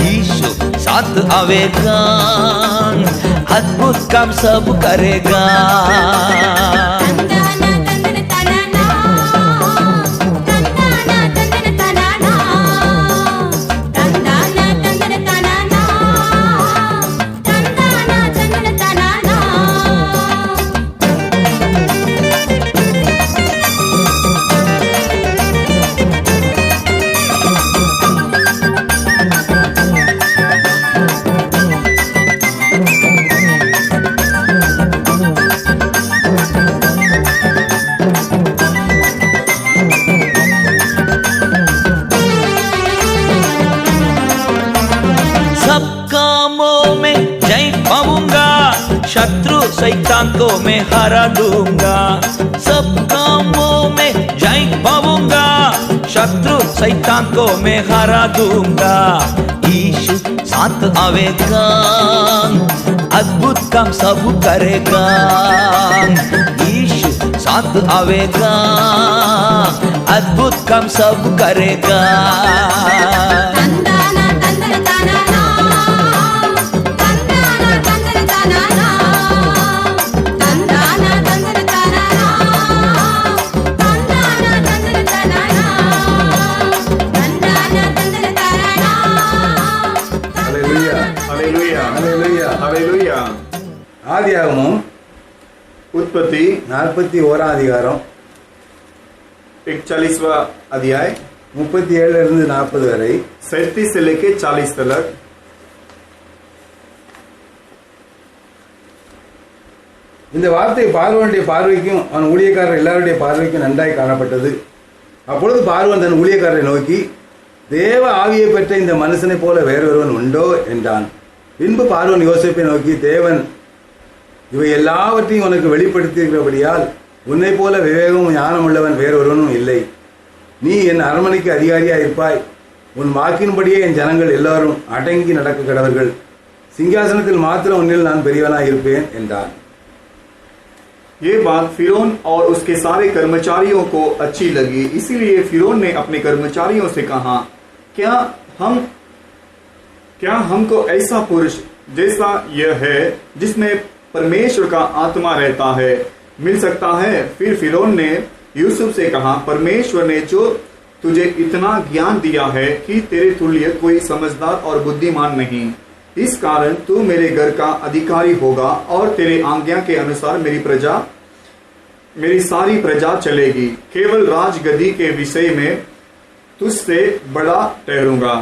यीशु साथ आवेगा, अद्भुत काम सब करेगा. शत्रु शैतान को मैं हरा दूंगा, सब कामों में जय पाऊंगा, शत्रु शैतान को मैं हरा दूंगा। यीशु साथ आवेगा, अद्भुत काम सब करेगा। यीशु साथ आवेगा, अद्भुत काम सब करेगा। तंदाना तंदर तानाना, तंदाना तंदर तानाना, तंदाना तंदर तानाना, तंदाना तंदर तानाना, तंदाना तंदर तानाना। ஹல்லேலூயா, हालेलुया ஹல்லேலூயா. हालेलुया। ஆதியாகமம் उत्पत्ति 41ஆம் அதிகாரம் 41वां अध्याय 37 இருந்து 40 வரை 37 से लेके 40 तक। இந்த வார்த்தை பார்வனுடைய பார்வைக்கும் அவன் ஊழியக்காரர் எல்லாருடைய பார்வைக்கும் நன்றாய் காணப்பட்டது. அப்பொழுது பார்வன் தன் ஊழியக்காரரை நோக்கி, தேவ ஆவியை பெற்ற இந்த மனுஷனைப் போல வேறொருவன் உண்டோ என்றான். பின்பு பார்வன் யோசேப்பை நோக்கி, தேவன் இவை எல்லாவற்றையும் உனக்கு வெளிப்படுத்தியிருக்கிறபடியால் உன்னை போல விவேகமும் ஞானமுள்ளவன் வேறொருவனும் இல்லை. நீ என் அரண்மனைக்கு அதிகாரியாய் இருப்பாய். உன் வாக்கின்படியே என் ஜனங்கள் எல்லாரும் அடங்கி நடக்க கடவர்கள். சிங்காசனத்தில் மாத்திரம் உன்னில் நான் பெரியவனாய் இருப்பேன் என்றான். ये बात फिरौन और उसके सारे कर्मचारियों को अच्छी लगी, इसीलिए फिरौन ने अपने कर्मचारियों से कहा, क्या हमको ऐसा पुरुष जैसा यह है जिसमें परमेश्वर का आत्मा रहता है मिल सकता है? फिर फिरौन ने यूसुफ से कहा, परमेश्वर ने जो तुझे इतना ज्ञान दिया है कि तेरे तुल्य कोई समझदार और बुद्धिमान नहीं, इस कारण तू मेरे घर का अधिकारी होगा और तेरे आज्ञा के अनुसार मेरी सारी प्रजा चलेगी। केवल राजगद्दी के विषय में तुझसे बड़ा ठहरूंगा।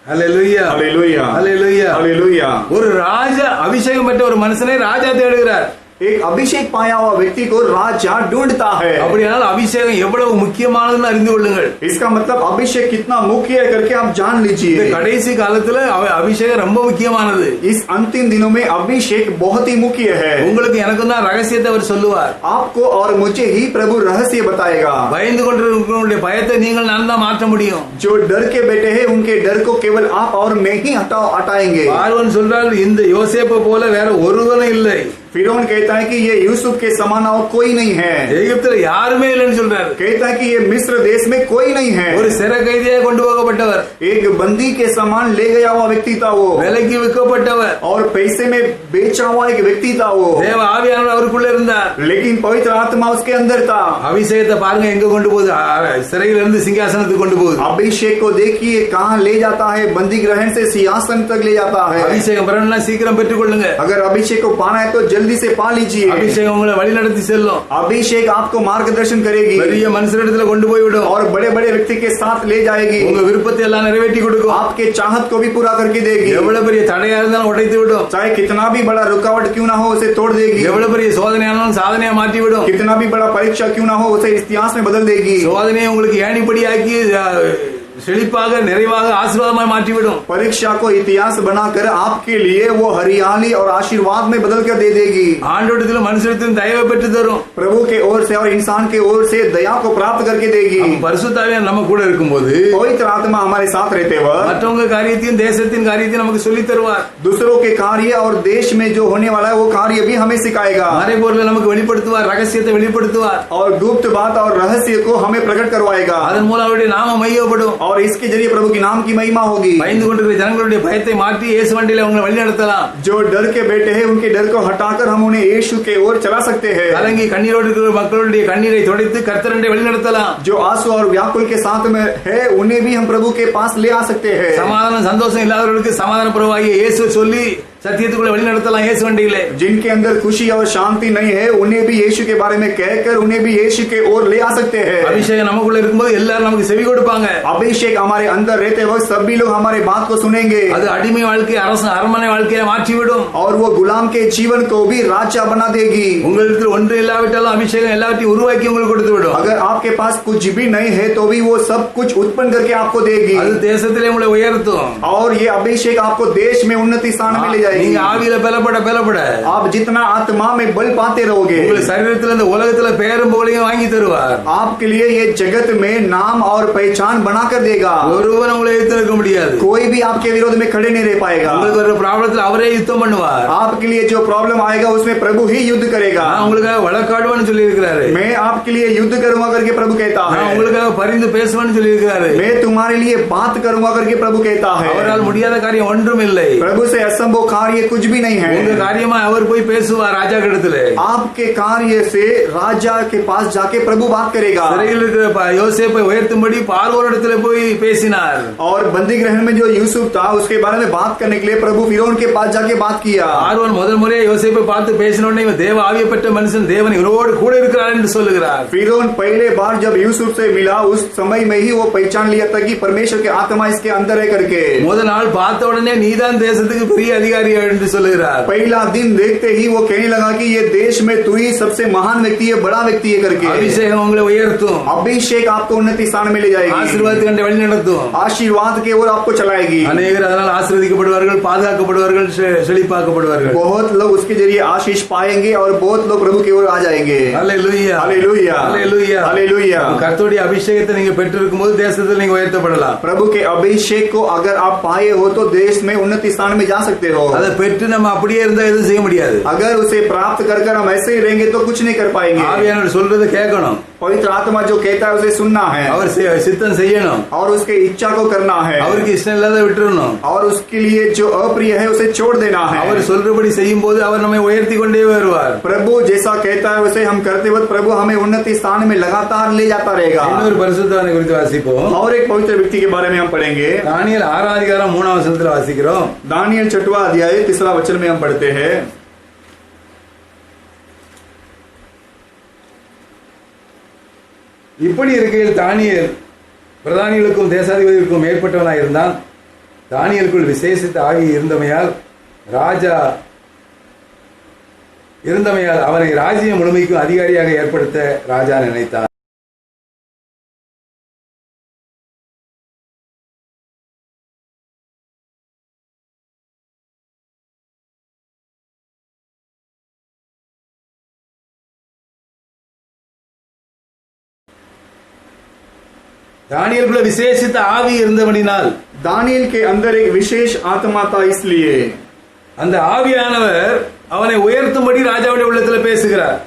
ஹல்லேலூயா, हालेलुया ஹல்லேலூயா. हालेलुया। ஒரு ராஜ அபிஷேகம் பெற்ற ஒரு மனுஷனை ராஜா தேடுகிறார். एक अभिषेक पाया हुआ व्यक्ति को राजा ढूंढता है। அப்படியானால் அபிஷேகம் எவ்வளவு முக்கியமானதுன்னு அறிந்து கொள்ளுங்கள். इसका मतलब अभिषेक कितना मुख्य है करके आप जान இந்த लीजिए। கடைசி காலத்துல அபிஷேகம் ரொம்ப முக்கியமானது. इस अंतिम दिनों में अभिषेक बहुत ही मुख्य है। உங்களுக்கு எனக்கு தான் ரகசியத்தை அவர் சொல்லுவார். आपको और मुझे ही प्रभु रहस्य बताएगा। பயந்து கொண்டிருக்கிறவங்களுடைய பயத்தை நீங்கள் நான் தான் மாற்ற முடியும். जो डर के बैठे हैं उनके डर को केवल आप और मैं ही हटाएंगे। பார்வன் சொல்றார், இந்த யோசேப்பை போல வேற ஒருவனும் இல்லை. फिरौन कहता है कि ये यूसुफ के समान और कोई नहीं है। எகிப்துல யாருமே இல்லைன்னு சொல்றாரு. कहता है कि ये मिस्र देश में कोई नहीं है। ஒரு சிறை கைதியாக கொண்டு போகப்பட்டவர், एक बंदी के समान ले गया हुआ व्यक्ति था वो, விலைக்கு விற்கப்பட்டவர். और पैसे में बेचा हुआ एक व्यक्ति था वो, தேவ ஆவியானவர் அவருக்குள்ள இருந்தார். लेकिन पवित्र आत्मा उसके अंदर था। அபிஷேகத்தை பாருங்க எங்க கொண்டு போகுது. சிறையிலிருந்து சிங்காசனத்துக்கு கொண்டு போகுது. अभिषेक को देखिए कहाँ ले जाता है, बंदी ग्रहण से सिंहासन तक ले जाता है। அபிஷேகம் பெறணும்னா சீக்கிரம் பெற்றுக் கொள்ளுங்க. अगर अभिषेक को पाना है तो जल्दी से पा लीजिए। அபிஷேகம் உங்களை வழி நடத்தி செல்லும். अभिषेक आपको मार्गदर्शन करेगी பெரிய மனுஷரிடத்துல கொண்டு போய் விடும். और बड़े बड़े व्यक्ति के साथ ले जाएगी। உங்க விருப்பத்தை எல்லாம் நிறைவேற்றி கொடுக்கும். आपके चाहत को भी पूरा करके देगी। எவ்வளவு பெரிய தடையா இருந்தாலும் உடைத்து விடும். चाहे कितना भी बड़ा रुकावट क्यों ना हो उसे तोड़ देगी। எவ்வளவு பெரிய சோதனையானாலும் சாதனையா மாற்றி விடும். कितना भी बड़ा परीक्षा क्यों ना हो उसे इतिहास में बदल देगी। சோதனையை உங்களுக்கு ஏணிப்படியாக்கி செழிப்பாக நிறைவாக ஆசீர்வாதமாய் மாற்றிவிடும். परीक्षा को इतिहास बनाकर आपके लिए वो हरियाली और आशीर्वाद में बदल कर दे देगी। ஆண்டவரிடத்திலும் மனுஷரிடத்திலும் தயவை பெற்று தரும். प्रभु के ओर से और इंसान के ओर से दया को प्राप्त करके देगी। பரிசுத்த ஆவியானவர் நம்ம கூட இருக்கும்போது पवित्र आत्मा हमारे साथ रहते वक्त மற்றவங்க காரியத்தையும் தேசத்தின் காரியத்தையும் நமக்கு சொல்லித் தருவார். दूसरों के कार्य और देश में जो होने वाला है वो कार्य भी हमें सिखाएगा। மறைபொருளை நமக்கு வெளிப்படுத்துவார். ரகசியத்தை வெளிப்படுத்துவார். और गुप्त बात और रहस्य को हमें प्रकट करवाएगा। அதன் மூலம் அவருடைய நாமம் மையப்படும். और इसके जरिए प्रभु के नाम की महिमा होगी। பயந்து கொண்டிருக்கிற ஜனங்களுடைய பயத்தை மாற்றி இயேசு வண்டியில அவங்களை வழிநடத்தலாம். जो डर के बैठे हैं उनके डर को हटाकर हम उन्हें यीशु के ओर चला सकते हैं। கலங்கி கண்ணீரோடு இருக்கிற மக்களுடைய கண்ணீரை துடைத்து கர்த்தரண்டை வழிநடத்தலாம். जो आंसू और व्याकुल के साथ में है उन्हें भी हम प्रभु के पास ले आ सकते हैं। சமாதானம் சந்தோஷம் இல்லாதவர்களுக்கு சமாதான பிரபுவாகிய இயேசு சொல்லி சத்தியத்துக்குள்ள வழிநடத்தலாம். இயேசு வண்டியிலே जिनके अंदर खुशी और शांति नहीं है उन्हें भी यीशु के बारे में कहकर उन्हें भी यीशु के ओर ले आ सकते हैं। அபிஷேகம் நமக்குள்ள இருக்கும்போது எல்லாரும் நமக்கு செவி கொடுப்பாங்க. अभिषेक हमारे अंदर रहते वक्त सभी लोग हमारे बात को सुनेंगे। அது அடிமை வாழ்க்கை அரண்மனை வாழ்க்கையை மாற்றிவிடும். और वो गुलाम के जीवन को भी राजा बना देगी। உங்களுக்கு ஒன்று இல்லாவிட்டாலும் அபிஷேகம் எல்லாவற்றையும் உருவாக்கி உங்களுக்கு கொடுத்து விடும். अगर आपके पास कुछ भी नहीं है तो भी वो सब कुछ उत्पन्न करके आपको देगी। அது தேசத்திலே உங்களை உயர்த்தும். और ये अभिषेक आपको देश में उन्नति स्थान में ले जाएगी। जाएगी। நீங்க ஆவியில பலப்பட आप जितना आत्मा में बल पाते रहोगे, உங்களுக்கு சரீரத்துல இந்த உலகத்துல பேரும் புகழையும் வாங்கி தருவார். आपके लिए ये जगत में नाम और पहचान बना कर देगा। ஒருவரும் உங்களை எதிர்த்து நிற்க முடியாது. कोई भी आपके विरोध में खड़े नहीं रह पाएगा। உங்களுக்கு ஒரு ப்ராப்ளத்துல அவரே யுத்தம் பண்ணுவார். आपके लिए जो प्रॉब्लम आएगा उसमें प्रभु ही युद्ध करेगा। நான் உங்களுக்காக வழக்காடுவேன்னு சொல்லி இருக்கிறாரு. मैं आपके लिए युद्ध करूंगा करके प्रभु कहता நான் है। உங்களுக்காக பரிந்து பேசுவேன்னு சொல்லி இருக்கிறாரு. मैं तुम्हारे लिए बात करूंगा करके प्रभु कहता है। அவரால் முடியாத காரியம் ஒன்றும் இல்லை. प्रभु से असंभव कार्य कुछ भी नहीं உங்க है। காரியமா அவர் போய் பேசுவார் ராஜா கிடத்துல. आपके कार्य से राजा के पास जाके प्रभु बात करेगा। சிறையில் இருக்கிற யோசேப்பை உயர்த்தும்படி பார்வோனிடத்துல போய் பேசினார். और बंदी गृह में जो यूसुफ था उसके बारे में बात करने के लिए प्रभु फिरौन के पास जाके बात किया। பார்வோன் முதல் முறையா யோசேப்பை பார்த்து பேசின உடனே இவன் தேவ ஆவியை பெற்ற மனுஷன், தேவன் இவரோடு கூட இருக்கிறார் என்று சொல்லுகிறார். फिरौन पहले बार जब यूसुफ से मिला उस समय में ही वो पहचान लिया था कि परमेश्वर की आत्मा इसके अंदर है करके। முதல் நாள் பார்த்த உடனே நீதான் தேசத்துக்கு பெரிய அதிகாரி என்று சொல்லுகிறார். पहला दिन देखते ही वो कहने लगा कि ये देश में तू ही सबसे महान व्यक्ति है, बड़ा व्यक्ति है करके। அபிஷேகம் உங்களை உயர்த்தும், अभिषेक आपको उन्नति स्थान में ले जाएगी, ஆசீர்வாதத்தை கண்டு வழி நடத்தும். आशीर्वाद के ओर आपको चलाएगी। அநேகர் அதனால் ஆசீர்வதிக்கப்படுவார்கள், பாதுகாக்கப்படுவார்கள், செழிப்பாக்கப்படுவார்கள். बहुत लोग उसके जरिए आशीष पाएंगे और बहुत लोग प्रभु की ओर आ जाएंगे। அல்லேலூயா, हालेलुया, அல்லேலூயா, हालेलुया। கர்த்தருடைய அபிஷேகத்தை நீங்க பெற்றிருக்கும் போது தேசத்தில் நீங்க உயர்த்தப்படலாம். प्रभु के अभिषेक को अगर आप पाए हो तो देश में उन्नति स्थान में जा सकते हो। அதை பெற்று நம்ம அப்படியே இருந்தா எதுவும் செய்ய முடியாது. अगर उसे प्राप्त कर हम ऐसे ही रहेंगे तो कुछ नहीं कर पाएंगे। ஆவியானவர் சொல்றதை கேட்கணும், पवित्र आत्मा जो कहता है उसे सुनना है அவர் சித்தம் செய்யணும், और उसके इच्छा को करना है அவருக்கு இஷ்டம் இல்லாத விட்டுறணும். और उसके लिए जो अप्रिय है उसे छोड़ देना है। அவர் சொல்றபடி செய்யும் போது அவர் நம்மை உயர்த்தி கொண்டே வருவார். प्रभु जैसा कहता है वैसे हम करते वक्त प्रभु हमें उन्नति स्थान में लगातार ले जाता रहेगा। இன்னொரு பரிசுத்தவானை குறித்து வாசிப்போம். और एक पवित्र व्यक्ति के बारे में हम पढ़ेंगे। தானியேல் 6ஆம் அதிகாரம் 3ஆம் வசனத்துல வாசிக்கிறோம். दानियल 6वां अध्याय 3 वचन में हम पढ़ते हैं। இப்படி இருக்கையில் தானியேல் பிரதானிகளுக்கும் தேசாதிபதிகளுக்கும் மேற்பட்டவனாய் இருந்தான். தானியேலுக்குள் விசேஷித்த ஆவி இருந்தமையால் அவனை ராஜ்யம் முழுமைக்கும் அதிகாரியாக ஏற்படுத்த ராஜா நினைத்தான். தானியேலுக்குள்ள விசேஷித்த ஆவி இருந்தவனினால், दानियल के अंदर एक विशेष आत्मा था, इसलिए அந்த ஆவியானவர் அவனை உயர்த்தும்படி ராஜாவுடைய உள்ளத்துல பேசுகிறார்.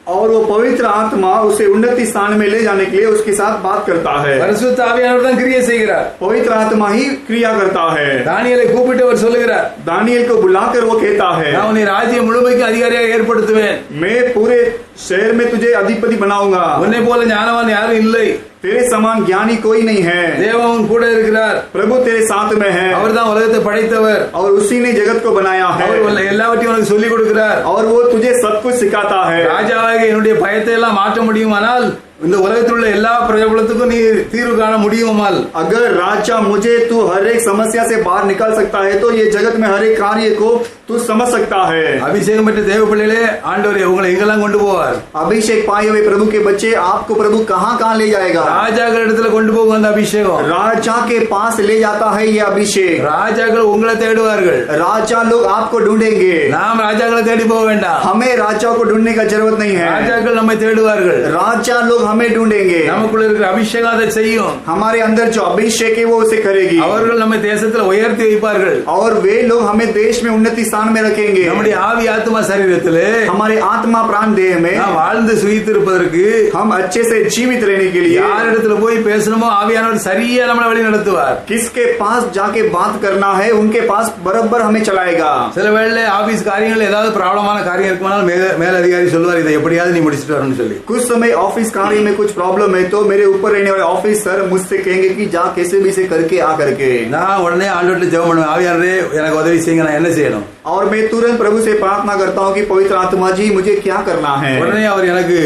और वो पवित्र आत्मा उसे उन्नति स्थान में ले जाने के लिए उसके साथ बात करता है। பரிசுத்த ஆவியானவர் தான் கிரியை செய்கிறார். पवित्र आत्मा ही क्रिया करता है। தானியேலை கூப்பிட்டு அவர் சொல்லுகிறார், दानियल को बुलाकर वो कहता है, நான் உன்னை ராஜ்யம் முழுமைக்கும் அதிகாரியாக ஏற்படுத்துவேன். मैं पूरे शहर में तुझे अधिपति बनाऊंगा। உன்னை போல ஞானவான் யாரும் இல்லை, तेरे समान ज्ञानी कोई नहीं है, தேவன் கூட இருக்கிறார். प्रभु तेरे साथ में है அவர் தான் உலகத்தை படைத்தவர். और उसी ने जगत को बनाया है அவர் எல்லாவற்றையும் உனக்கு சொல்லிக் கொடுக்கிறார். और वो तुझे सब कुछ सिखाता है। ராஜாவாகிய என்னுடைய பயத்தை எல்லாம் மாற்ற முடியுமானால் இந்த உலகத்தில் உள்ள எல்லா பிரபலத்துக்கும் நீ தீர்வு காண முடியுமால், अगर राजा मुझे तू हर एक समस्या से बाहर निकाल सकता है तो ये जगत में हर एक कार्य को तू समझ सकता है। அபிஷேகம் பெற்ற தேவ பிள்ளைகளே, ஆண்டவரே உங்களை எங்கெல்லாம் கொண்டு போவார்? अभिषेक पाए हुए प्रभु के बच्चे, आपको प्रभु कहाँ कहाँ ले जाएगा? ராஜாக்கள் இடத்துல கொண்டு போகும் அந்த அபிஷேகம். राजा के पास ले जाता है ये अभिषेक। ராஜாக்கள் உங்களை தேடுவார்கள், राजा लोग आपको ढूंढेंगे। நாம் ராஜாக்களை தேடி போக வேண்டாம். हमें राजा को ढूंढने का जरूरत नहीं है, ராஜாக்கள் நம்மை தேடுவார்கள். राजा लोग हमें ढूंढेंगे। நமக்குள்ள இருக்கிற அபிஷேகம் அதை செய்யும். हमारे अंदर जो अभिषेक है वो उसे करेगी அவர்கள் நம்மை தேசத்துல உயர்த்தி வைப்பார்கள். और वे लोग हमें देश में उन्नति स्थान में रखेंगे। நம்முடைய ஆவி ஆத்மா சரீரத்திலே हमारे आत्मा प्राण देह में நாம் வாழ்ந்து சுயித்திருப்பதற்கு हम अच्छे से जीवित रहने के लिए யார் இடத்துல போய் பேசணுமோ ஆவியானவர் சரியா நம்மளை வழி நடத்துவார். किसके पास जाके बात करना है उनके पास बराबर हमें चलाएगा। சில வேளை ஆபீஸ் காரியங்கள் ஏதாவது ப்ராப்ளமான காரியம் இருக்குமானால் மேல் அதிகாரி சொல்லுவார், இதை எப்படியாவது நீ முடிச்சிட்டு வரணும்னு சொல்லி. कुछ समय ऑफिस कार्य में कुछ प्रॉब्लम है तो मेरे ऊपर रहने वाले ऑफिसर मुझसे कहेंगे कि जा कैसे भी से करके आ करके। நான் உடனே ஆண்டவர்கிட்ட ஜெபம் பண்ணுவேன், ஆவியானவரே எனக்கு உதவி செய்யுங்க, நான் என்ன செய்யணும்? और मैं तुरंत प्रभु से प्रार्थना करता हूँ कि पवित्र आत्मा जी मुझे क्या करना है। உடனே அவர் எனக்கு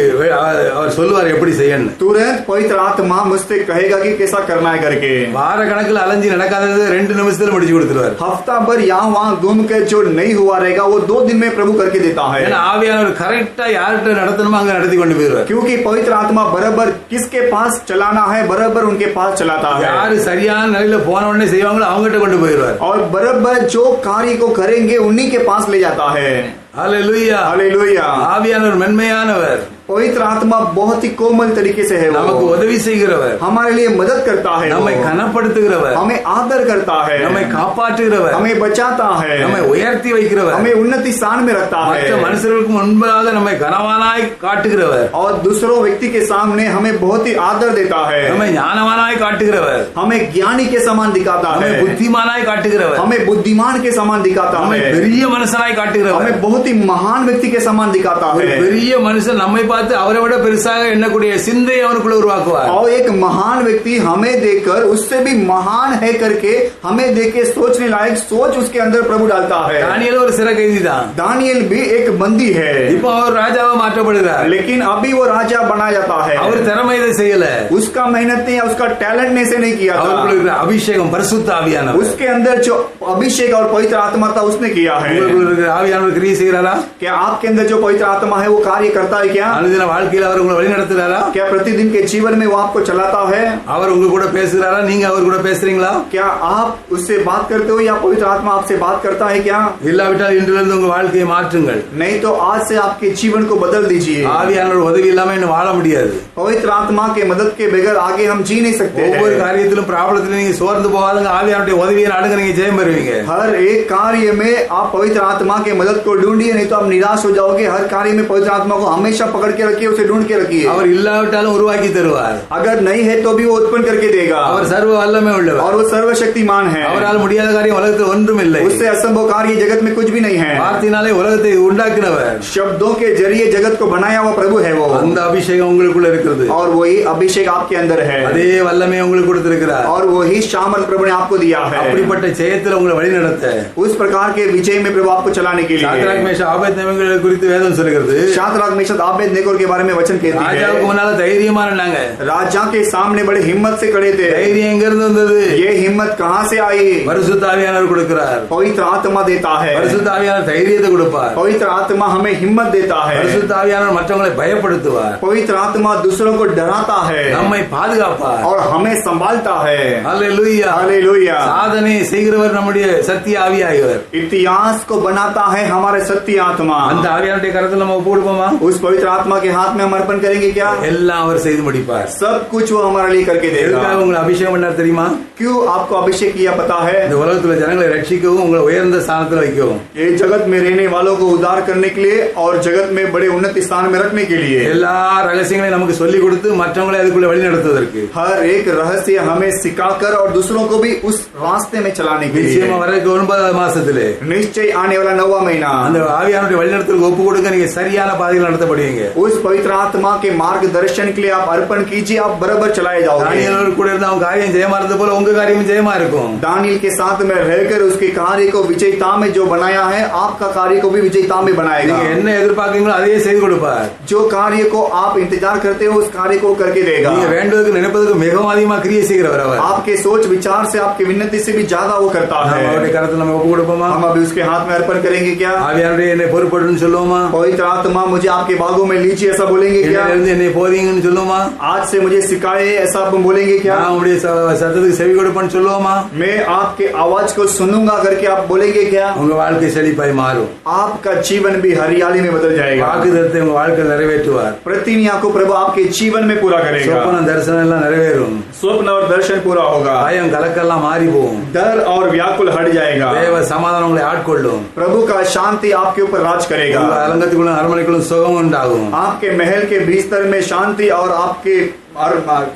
அவர் சொல்லுவார் எப்படி செய்யணும். तुरंत पवित्र आत्मा मुझसे कहेगा कि कैसा करना है करके। வார கணக்குல அலைஞ்சு நடக்காதது 2 நிமிஷத்துல முடிச்சு கொடுத்துருவார். हफ्ता भर यहाँ वहाँ घूम के जो नहीं हुआ रहेगा वो 2 दिन में प्रभु करके देता है। ஏன்னா ஆவியானவர் கரெக்டா யார்கிட்ட நடத்தணுமோ அங்க நடத்தி கொண்டு போயிடுவார். क्योंकि पवित्र आत्मा बराबर किसके पास चलाना है बराबर उनके पास चलाता है। யாரு சரியான நிலையில போன உடனே செய்வாங்களோ அவங்ககிட்ட கொண்டு போயிடுவார். और बराबर जो कार्य को करेंगे उन्हीं के पास ले जाता है। ஹalleluya. हालेलुया। ஆவியானவர் மென்மையானவர். पवित्र आत्मा बहुत ही कोमल तरीके से है நமக்கு वो, உதவி செய்கிறவர், हमारे लिए मदद करता है, நம்மை वो கனப்படுத்துகிறவர், हमें आदर करता है, நம்மை காப்பாற்றுகிறவர், हमें बचाता है, நம்மை உயர்த்தி வைக்கிறவர், हमें उन्नति स्थान में रखता மற்ற है மனுஷர்களுக்கு முன்பாக நம்மை கனவானாய் காட்டுகிறவர், और दूसरों व्यक्ति के सामने हमें बहुत ही आदर देता है, நம்மை ஞானவானாய் காட்டுகிறவர், हमें ज्ञानी के समान दिखाता நம்மை है, புத்திமானாய் காட்டுகிறவர், हमें बुद्धिमान के समान दिखाता நம்மை है, பெரிய மனுஷனாய் காட்டுகிறவர். हमें बहुत ही महान व्यक्ति के समान दिखाता ஒரு है பெரிய மனுஷன் நம்மை பார்த்து அவரை விட பெருசாக எண்ணக்கூடிய சிந்தையை அவனுக்குள்ள உருவாக்குவார். और एक महान व्यक्ति हमें देखकर उससे भी महान है करके हमें देख के सोचने लायक सोच उसके अंदर प्रभु डालता है। தானியேல் ஒரு சிறை கைதி தான். दानियल भी एक बंदी है, இப்போ அவர் ராஜாவா மாற்றப்படுகிறார். लेकिन अभी वो राजा बना जाता है। அவர் திறமை இதை செய்யல. उसका मेहनत ने या उसका टैलेंट ने से नहीं किया அவருக்குள்ள था, இருக்கிற அபிஷேகம் பரிசுத்த ஆவியானவர். उसके अंदर जो अभिषेक और पवित्र आत्मा था उसने किया है। உங்களுக்குள்ள இருக்கிற ஆவியானவர் கிரியை செய்கிறாரா? क्या आपके अंदर जो पवित्र आत्मा है वो कार्य करता है क्या? அனுதின வாழ்க்கையில அவர் உங்களை வழி நடத்துறாரா? क्या प्रतिदिन के जीवन में वो आपको चलाता है? அவர் உங்க கூட பேசுகிறாரா? நீங்க அவர் கூட பேசுறீங்களா? क्या आप उससे बात करते हो या पवित्र आत्मा आपसे बात करता है क्या? இல்லாவிட்டால் இன்றிலிருந்து உங்க வாழ்க்கையை மாற்றுங்கள். नहीं तो आज से आपके जीवन को बदल दीजिए। ஆவியானவர் உதவி இல்லாம இன்னும் வாழ முடியாது. पवित्र आत्मा के मदद के बगैर आगे हम जी नहीं सकते ஒவ்வொரு हैं। காரியத்திலும் ப்ராப்ளத்திலும் நீங்க சோர்ந்து போகாதங்க. ஆவியானவருடைய உதவியை நாடுங்க, நீங்க ஜெயம் பெறுவீங்க. हर एक कार्य में आप पवित्र आत्मा के मदद को ढूंढिए, नहीं तो आप निराश हो जाओगे। हर कार्य में पवित्र आत्मा को हमेशा पकड़ के रखिए, उसे ढूंढ के रखिए। அவர் இல்லாவிட்டாலும் உருவாக்கி தருவார். अगर नहीं है तो भी वो उत्पन्न करके देगा, அவர் சர்வ வல்லமை உள்ளவர். और वो सर्वशक्तिमान है। அவரால் முடியாத காரியம் உலகத்தில் ஒன்றும் இல்லை. उससे असंभव कार्य जगत में कुछ भी नहीं है। வார்த்தையினாலே உலகத்தை உண்டாக்கினவர், शब्दों के जरिए जगत को बनाया हुआ प्रभु है वो, அந்த அபிஷேகம் உங்களுக்குள்ள இருக்கிறது. और वही अभिषेक आपके अंदर है, அதே வல்லமை உங்களுக்கு கொடுத்திருக்கிறார். और वही शामल प्रभु ने आपको दिया है। அப்படிப்பட்ட ஜெயத்தில் உங்களை வழி நடத்த उस प्रकार के विजय में प्रभु आपको चलाने के சாத்ராக் लिए மேஷாக் ஆபேத்நேகோவை குறித்து வேதம் சொல்கிறது. शाद्राक मेशक आबेदनेगो के बारे में वचन कहती ராஜாவுக்கு है, முன்னால தைரியமா இருந்தாங்க. राजा के सामने बड़े हिम्मत से खड़े थे। தைரியம் எங்க இருந்து வந்தது? ये हिम्मत कहाँ से आई? பரிசுத்த ஆவியானவர் கொடுக்கிறார். पवित्र आत्मा देता है। பரிசுத்த ஆவியானவர் தைரியத்தை கொடுப்பார். पवित्र आत्मा हमें हिम्मत देता है। பரிசுத்த ஆவியானவர் மற்றவங்களை பயப்படுத்துவார். पवित्र आत्मा दूसरों को डराता है நம்மை பாதுகாப்பார். और हमें संभालता है। அல்லேலூயா. हालेलुया। சாதனை செய்கிறவர் நம்முடைய சத்திய ஆவியானவர். इतिहास को बनाता है हमारे सत्य आत्मा। அந்த ஆவியானுடைய கரத்தில் நம்ம ஒப்பு கொடுப்போமா? उस पवित्र आत्मा के हाथ में हम अर्पण करेंगे क्या? எல்லாம் அவர் செய்து முடிப்பார். सब कुछ वो हमारे लिए करके எதுக்காக देगा। உங்களை அபிஷேகம் பண்ணார் தெரியுமா? क्यों आपको अभिषेक किया पता है? இந்த உலகத்துல ஜனங்களை ரட்சிக்கவும் உங்களை உயர்ந்த ஸ்தானத்துல வைக்கவும். ये जगत में रहने वालों को उद्धार करने के लिए और जगत में बड़े उन्नत स्थान में रखने के लिए। எல்லா ரகசியங்களையும் நமக்கு சொல்லி கொடுத்து மற்றவங்களை அதுக்குள்ள வழி நடத்துவதற்கு. हर एक रहस्य हमें सिखाकर और दूसरों को भी उस रास्ते में चलाने के நிச்சயமா लिए। வரக்கு 9வது மாசத்திலே निश्चय आने वाला 9वां महीना அந்த ஆவியானுடைய வழிநடத்தலுக்கு ஒப்பு கொடுங்க. நீங்க சரியான பாதையில் நடத்தப்படுவீங்க. उस पवित्र आत्मा के मार्गदर्शन के लिए आप अर्पण कीजिए, आप बराबर चलाए जाओगे। தானியேலோடு கூட இருந்த அவங்க காரியம் ஜெயமா இருந்தது போல உங்க காரியமும் ஜெயமா இருக்கும். दानियल के साथ में रहकर उसके कार्य को विजयता में जो बनाया है, आपका कार्य को भी विजयता में बनाएगा। நீங்க என்ன எதிர்பார்க்கீங்களோ அதையே செய்து கொடுப்பார். जो कार्य को आप इंतजार करते हो उस कार्य को करके देगा। நீங்க வேண்டுவதற்கு நினைப்பதற்கு மிகவும் அதிகமா கிரியை செய்கிறவர் அவர். आपके सोच विचार से आपकी विनती से भी ज्यादा वो करता நாம है। அவருடைய கரத்தில் நம்ம ஒப்பு கொடுப்போமா? हम अभी उसके हाथ में अर्पण करेंगे क्या? ஆவியானுடைய என்னை பொறுப்படுன்னு சொல்லுவோமா? पवित्र आत्मा मुझे आपके बागों में लीजिए, ऐसा बोलेंगे क्या? இருந்து என்னை போதீங்கன்னு சொல்லுவோமா? आज से मुझे सिखाए, ऐसा आप बोलेंगे क्या? நான் உங்களுடைய சத்தத்துக்கு செவி கொடுப்பேன்னு சொல்லுவோமா? मैं आपके आवाज को सुनूंगा करके आप बोलेंगे क्या? உங்க வாழ்க்கை செழிப்பாய் மாறும். आपका जीवन भी हरियाली में बदल जाएगा। வாக்குத்தத்தத்தை உங்க வாழ்க்கை நிறைவேற்றுவார். प्रतिज्ञा को प्रभु आपके जीवन में पूरा करेगा। சொப்பனம் தரிசனம் எல்லாம் நிறைவேறும். स्वप्न और दर्शन पूरा होगा। பயம் கலக்கெல்லாம் மாறி போகும். डर और व्याकुल हट जाएगा। தேவ சமாதானம் உங்களை ஆட்கொள்ளும். प्रभु का शांति आपके ऊपर राज करेगा। உங்க அலங்கத்துக்குள்ள அரண்மனைக்குள்ள சுகம் உண்டாகும். आपके महल के भीतर में शांति और आपके और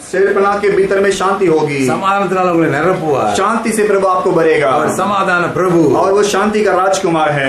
शैलपना के भीतर में शांति होगी। சமாதானத்தினால உங்களை நிரப்புவார். शांति से प्रभु आपको भरेगा। அவர் சமாதான பிரபு. और वो शांति का राजकुमार है।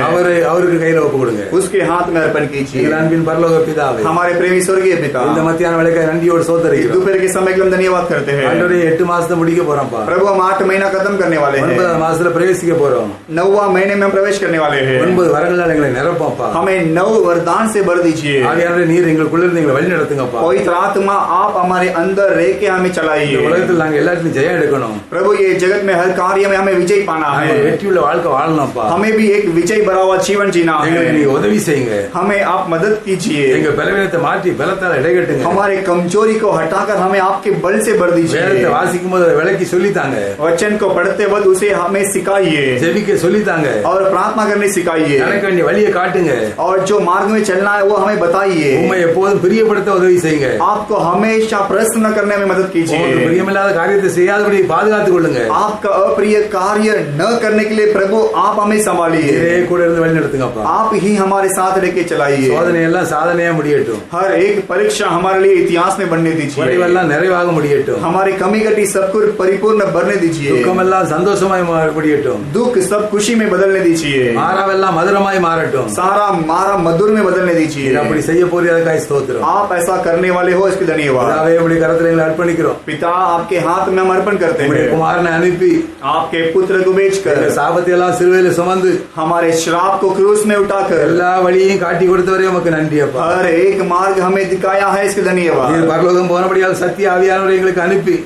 அவருக்கு கையில ஒப்பு கொடுங்க. उसके हाथ में अर्पण कीजिए। எங்கள் அன்பின் பரலோக பிதாவே, हमारे प्रेमी स्वर्गीय पिता, இந்த மத்தியான வேளைக்கு நன்றியோடு ஸ்தோத்திரிக்கிறோம். दोपहर के समय के लिए हम धन्यवाद करते हैं। ஆண்டவரே 8 மாசத்தை முடிக்க போறோம்ப்பா. प्रभु हम 8 महीना खत्म करने वाले हैं। 9 மாசத்துல பிரவேசிக்க போறோம். 9वां महीने में हम प्रवेश करने वाले हैं। 9 வரங்களால எங்களை நிரப்பப்பா. हमें 9 वरदान से भर दीजिए। ஆவியானவரே நீர் எங்களுக்குள்ள இருந்து எங்களை வழி நடத்துங்கப்பா. पवित्र आत्मा आप हमारे अंदर रह के हमें இந்த चलाइए। உலகத்தில் நாங்க எல்லாத்துலயும் ஜெயம் எடுக்கணும். प्रभु ये जगत में हर कार्य में हमें विजय पाना நாங்க है। வெற்றியுள்ள வாழ்க்கை வாழணும்ப்பா. हमें भी एक विजय भरा हुआ जीवन जीना எங்களுக்கு है। நீங்க உதவி செய்யுங்க. हमें आप मदद कीजिए। எங்க பலவீனத்தை மாற்றி பலத்தால இடைகட்டுங்க. हमारे कमजोरी को हटाकर हमें आपके बल से भर दीजिए। வேதத்தை வாசிக்கும் போது விளக்கி சொல்லித்தாங்க. वचन को पढ़ते वक्त उसे हमें सिखाइए ஜெபிக்க சொல்லித்தாங்க. और प्रार्थना करने सिखाइए। நடக்க வேண்டிய வழியை காட்டுங்க. और जो मार्ग में चलना है वो हमें बताइए। உண்மை எப்போதும் பிரியப்படுத்த உதவி செய்யுங்க. आपको हमेशा प्रश्न करने में मदद உங்களுக்கு कीजिए। பிரியமில்லாத காரியத்தை செய்யாதபடி பாதுகாத்துக் கொள்ளுங்க. आपका अप्रिय कार्य न करने के लिए प्रभु आप हमें संभालिए। இதே கூட இருந்து வழி நடத்துங்கப்பா. आप ही हमारे साथ लेके चलाइए। சோதனை எல்லாம் சாதனையா முடியட்டும். हर एक परीक्षा हमारे लिए इतिहास में बनने दीजिए। குறைவெல்லாம் நிறைவாக முடியட்டும். हमारी कमी घटी सब कुछ परिपूर्ण बनने दीजिए। துக்கமெல்லாம் சந்தோஷமாய் முடியட்டும். दुख सब खुशी में बदलने दीजिए। மாறாவெல்லாம் மதுரமாய் மாறட்டும். सारा मारा मधुर में बदलने दीजिए। நீர் அப்படி செய்ய போறீர்கள் ஸ்தோத்திரம். आप ऐसा करने वाले हो इसके धन्यवाद। பிதாவே உம்முடைய கரத்துல எங்களை அர்ப்பணிக்கிறோம். पिता आपके हाथ में हम अर्पण करते உம்முடைய हैं। குமாரனை அனுப்பி आपके पुत्र को எங்க भेजकर சாபத்தை எல்லாம் சிலுவையில சுமந்து हमारे श्राप को क्रूस में उठाकर எல்லா வழியையும் காட்டி கொடுத்தவரே உமக்கு நன்றி அப்பா. हर एक मार्ग हमें दिखाया है इसके धन्यवाद। நீர் பரலோகம் போனபடியால் சத்திய ஆவியானவரை எங்களுக்கு அனுப்பி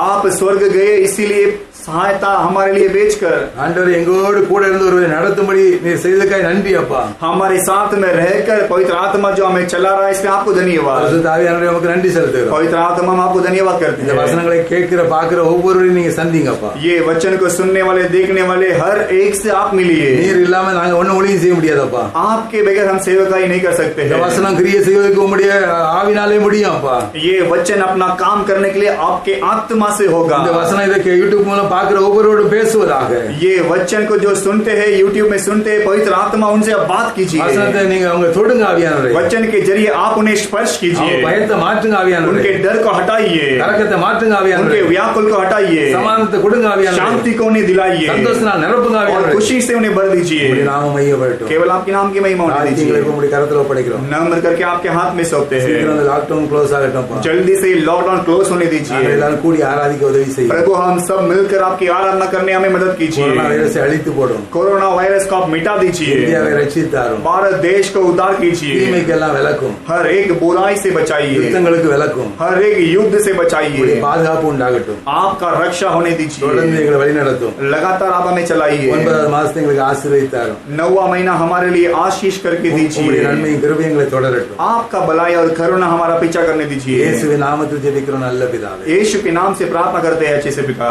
आप स्वर्ग गए इसीलिए सहायता हमारे लिए भेजकर ஆண்டவரே எங்களோடு கூட இருந்து ஒருவரை நடத்தும்படி நீர் செய்ததற்காக நன்றி அப்பா. हमारे साथ में रहकर पवित्र आत्मा जो हमें चला रहा है इसमें आपको धन्यवाद। பரிசுத்த ஆவியானவரே உமக்கு நன்றி செலுத்துகிறோம். पवित्र आत्मा हम आपको धन्यवाद करते இந்த हैं। வசனங்களை கேட்கிற பாக்குற ஒவ்வொருவரையும் நீங்க சந்திங்கப்பா. ये वचन को सुनने वाले देखने वाले हर एक से आप मिलिए। நீர் இல்லாம நாங்க ஒண்ணும் ஒளியும் செய்ய முடியாதப்பா. आपके बगैर हम सेवकाई नहीं कर सकते இந்த हैं। வசனம் கிரியை செய்வதற்கு உம்முடைய ஆவினாலே முடியும் அப்பா. ये वचन अपना काम करने के लिए आपके आत्मा से होगा। இந்த வசனம் இதற்கு யூடியூப் மூலம் பாக்குற ஒவ்வொருவரோடும் பேசுவதாக. ये वचन को जो सुनते हैं यूट्यूब में सुनते हैं पवित्र आत्मा उनसे आप बात कीजिए। வசனத்தை நீங்க அவங்க தொடுங்க ஆவியானவரே. वचन के जरिए आप उन्हें स्पर्श அவங்க कीजिए। பயத்தை மாற்றுங்க ஆவியானவரே. उनके डर को हटाइए। கலக்கத்தை மாற்றுங்க उनके ஆவியானவரே. व्याकुल को हटाइए। சமாதானத்தை கொடுங்க ஆவியானவரே. शांति को उन्हें दिलाइए। சந்தோஷத்தினால் நிரப்புங்க और ஆவியானவரே. खुशी से उन्हें भर உம்முடைய दीजिए। நாமம் மையப்படட்டும். केवल आपके नाम की महिमा होने ராஜ்யங்களை दीजिए। உம்முடைய கரத்துல ஒப்படைக்கிறோம். नम्र करके आपके हाथ में सौंपते சீக்கிரம் हैं। அந்த லாக்டவுன் க்ளோஸ் ஆகட்டும்ப்பா. जल्दी से लॉकडाउन क्लोज होने நாங்கள் दीजिए। எல்லாரும் கூடி ஆராதிக்க உதவி செய்யும். प्रभु हम सब मिलकर आपकी आराधना करने हमें मदद கொரோனா कीजिए। வைரஸை அழித்து போடும். कोरोना वायरस को आप मिटा दीजिए। இந்தியாவை ரட்சித்தாரும். भारत देश को उद्धार कीजिए। தீமைக்கெல்லாம் விலக்கும். हर एक बुराई से बचाइए। யுத்தங்களுக்கு விலக்கும். हर एक युद्ध से உம்முடைய बचाइए। பாதுகாப்பு உண்டாகட்டும். आपका रक्षा होने தொடர்ந்து दीजिए। எங்களை வழி நடத்தும். लगातार आप हमें चलाइए। 9வது மாசத்தை எங்களுக்கு ஆசீர்வதித்தாரும். 9वां महीना हमारे लिए आशीष करके உம்முடைய दीजिए। நன்மையும் கிருபையும் எங்களை தொடரட்டும். आपका भलाई और करुणा हमारा पीछा करने दीजिए। இயேசுவின் நாமத்தில் ஜெபிக்கிறோம் நல்ல பிதாவே. यीशु के नाम से प्रार्थना करते हैं अच्छे से पिता।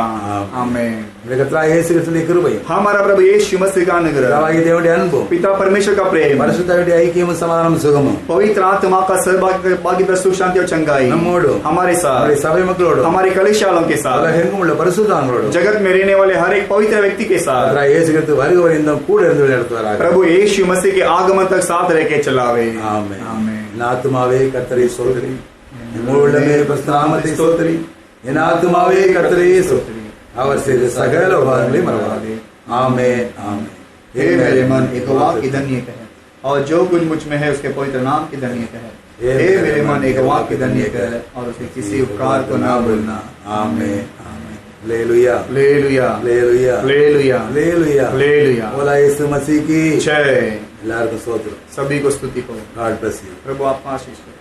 आमीन। நம்முடைய கர்த்தராகிய இயேசு கிறிஸ்துவின் கிருபையும் हमारा प्रभु यीशु मसीह का अनुग्रह, பிதாவாகிய தேவனுடைய அன்பும் पिता परमेश्वर का प्रेम, பரிசுத்த ஆவியுடைய ஐக்கியமும் சமாதானமும் சுகமும் पवित्र आत्मा का सहभागिता सुख शांति और चंगाई நம்மோடும் हमारे நம்முடைய साथ, சபை மக்களோடும் हमारे कलिसियाओं के साथ, உலகெங்கும் உள்ள பரிசுத்தவான்களோடும் जगत में रहने वाले हर एक पवित्र व्यक्ति के साथ கர்த்தராகிய இயேசு கிறிஸ்து வருகை வரைக்கும் கூட இருந்து நடத்துவாராக. प्रभु यीशु मसीह के आगमन तक साथ रह के चलावे। ஆமென். आमीन। என் ஆத்துமாவே கர்த்தரை ஸ்தோத்திரி. என் முழு உள்ளமே பரிசுத்த நாமத்தை ஸ்தோத்திரி. என் ஆத்துமாவே கர்த்தரையே ஸ்தோத்திரி. அவர் செய்த சகல உபகாரங்களையும் மறவாதே. ஆமென். ஆமென். हे मेरे मन यहोवा की धन्य कहे और जो कुछ मुझ में है उसके पवित्र नाम की धन्य कहे। हे मेरे मन यहोवा की धन्य कहे और उसके किसी उपकार को ना भूलना। ஆமென். ஆமென். ஹல்லேலூயா. हालेलुया ஹல்லேலூயா. हालेलुया ஹல்லேலூயா. हालेलुया। बोला यीशु मसीह की जय। எல்லாருக்கும் ஸ்தோத்திரம். सभी को स्तुति को God bless you. प्रभु आपका आशीष करे।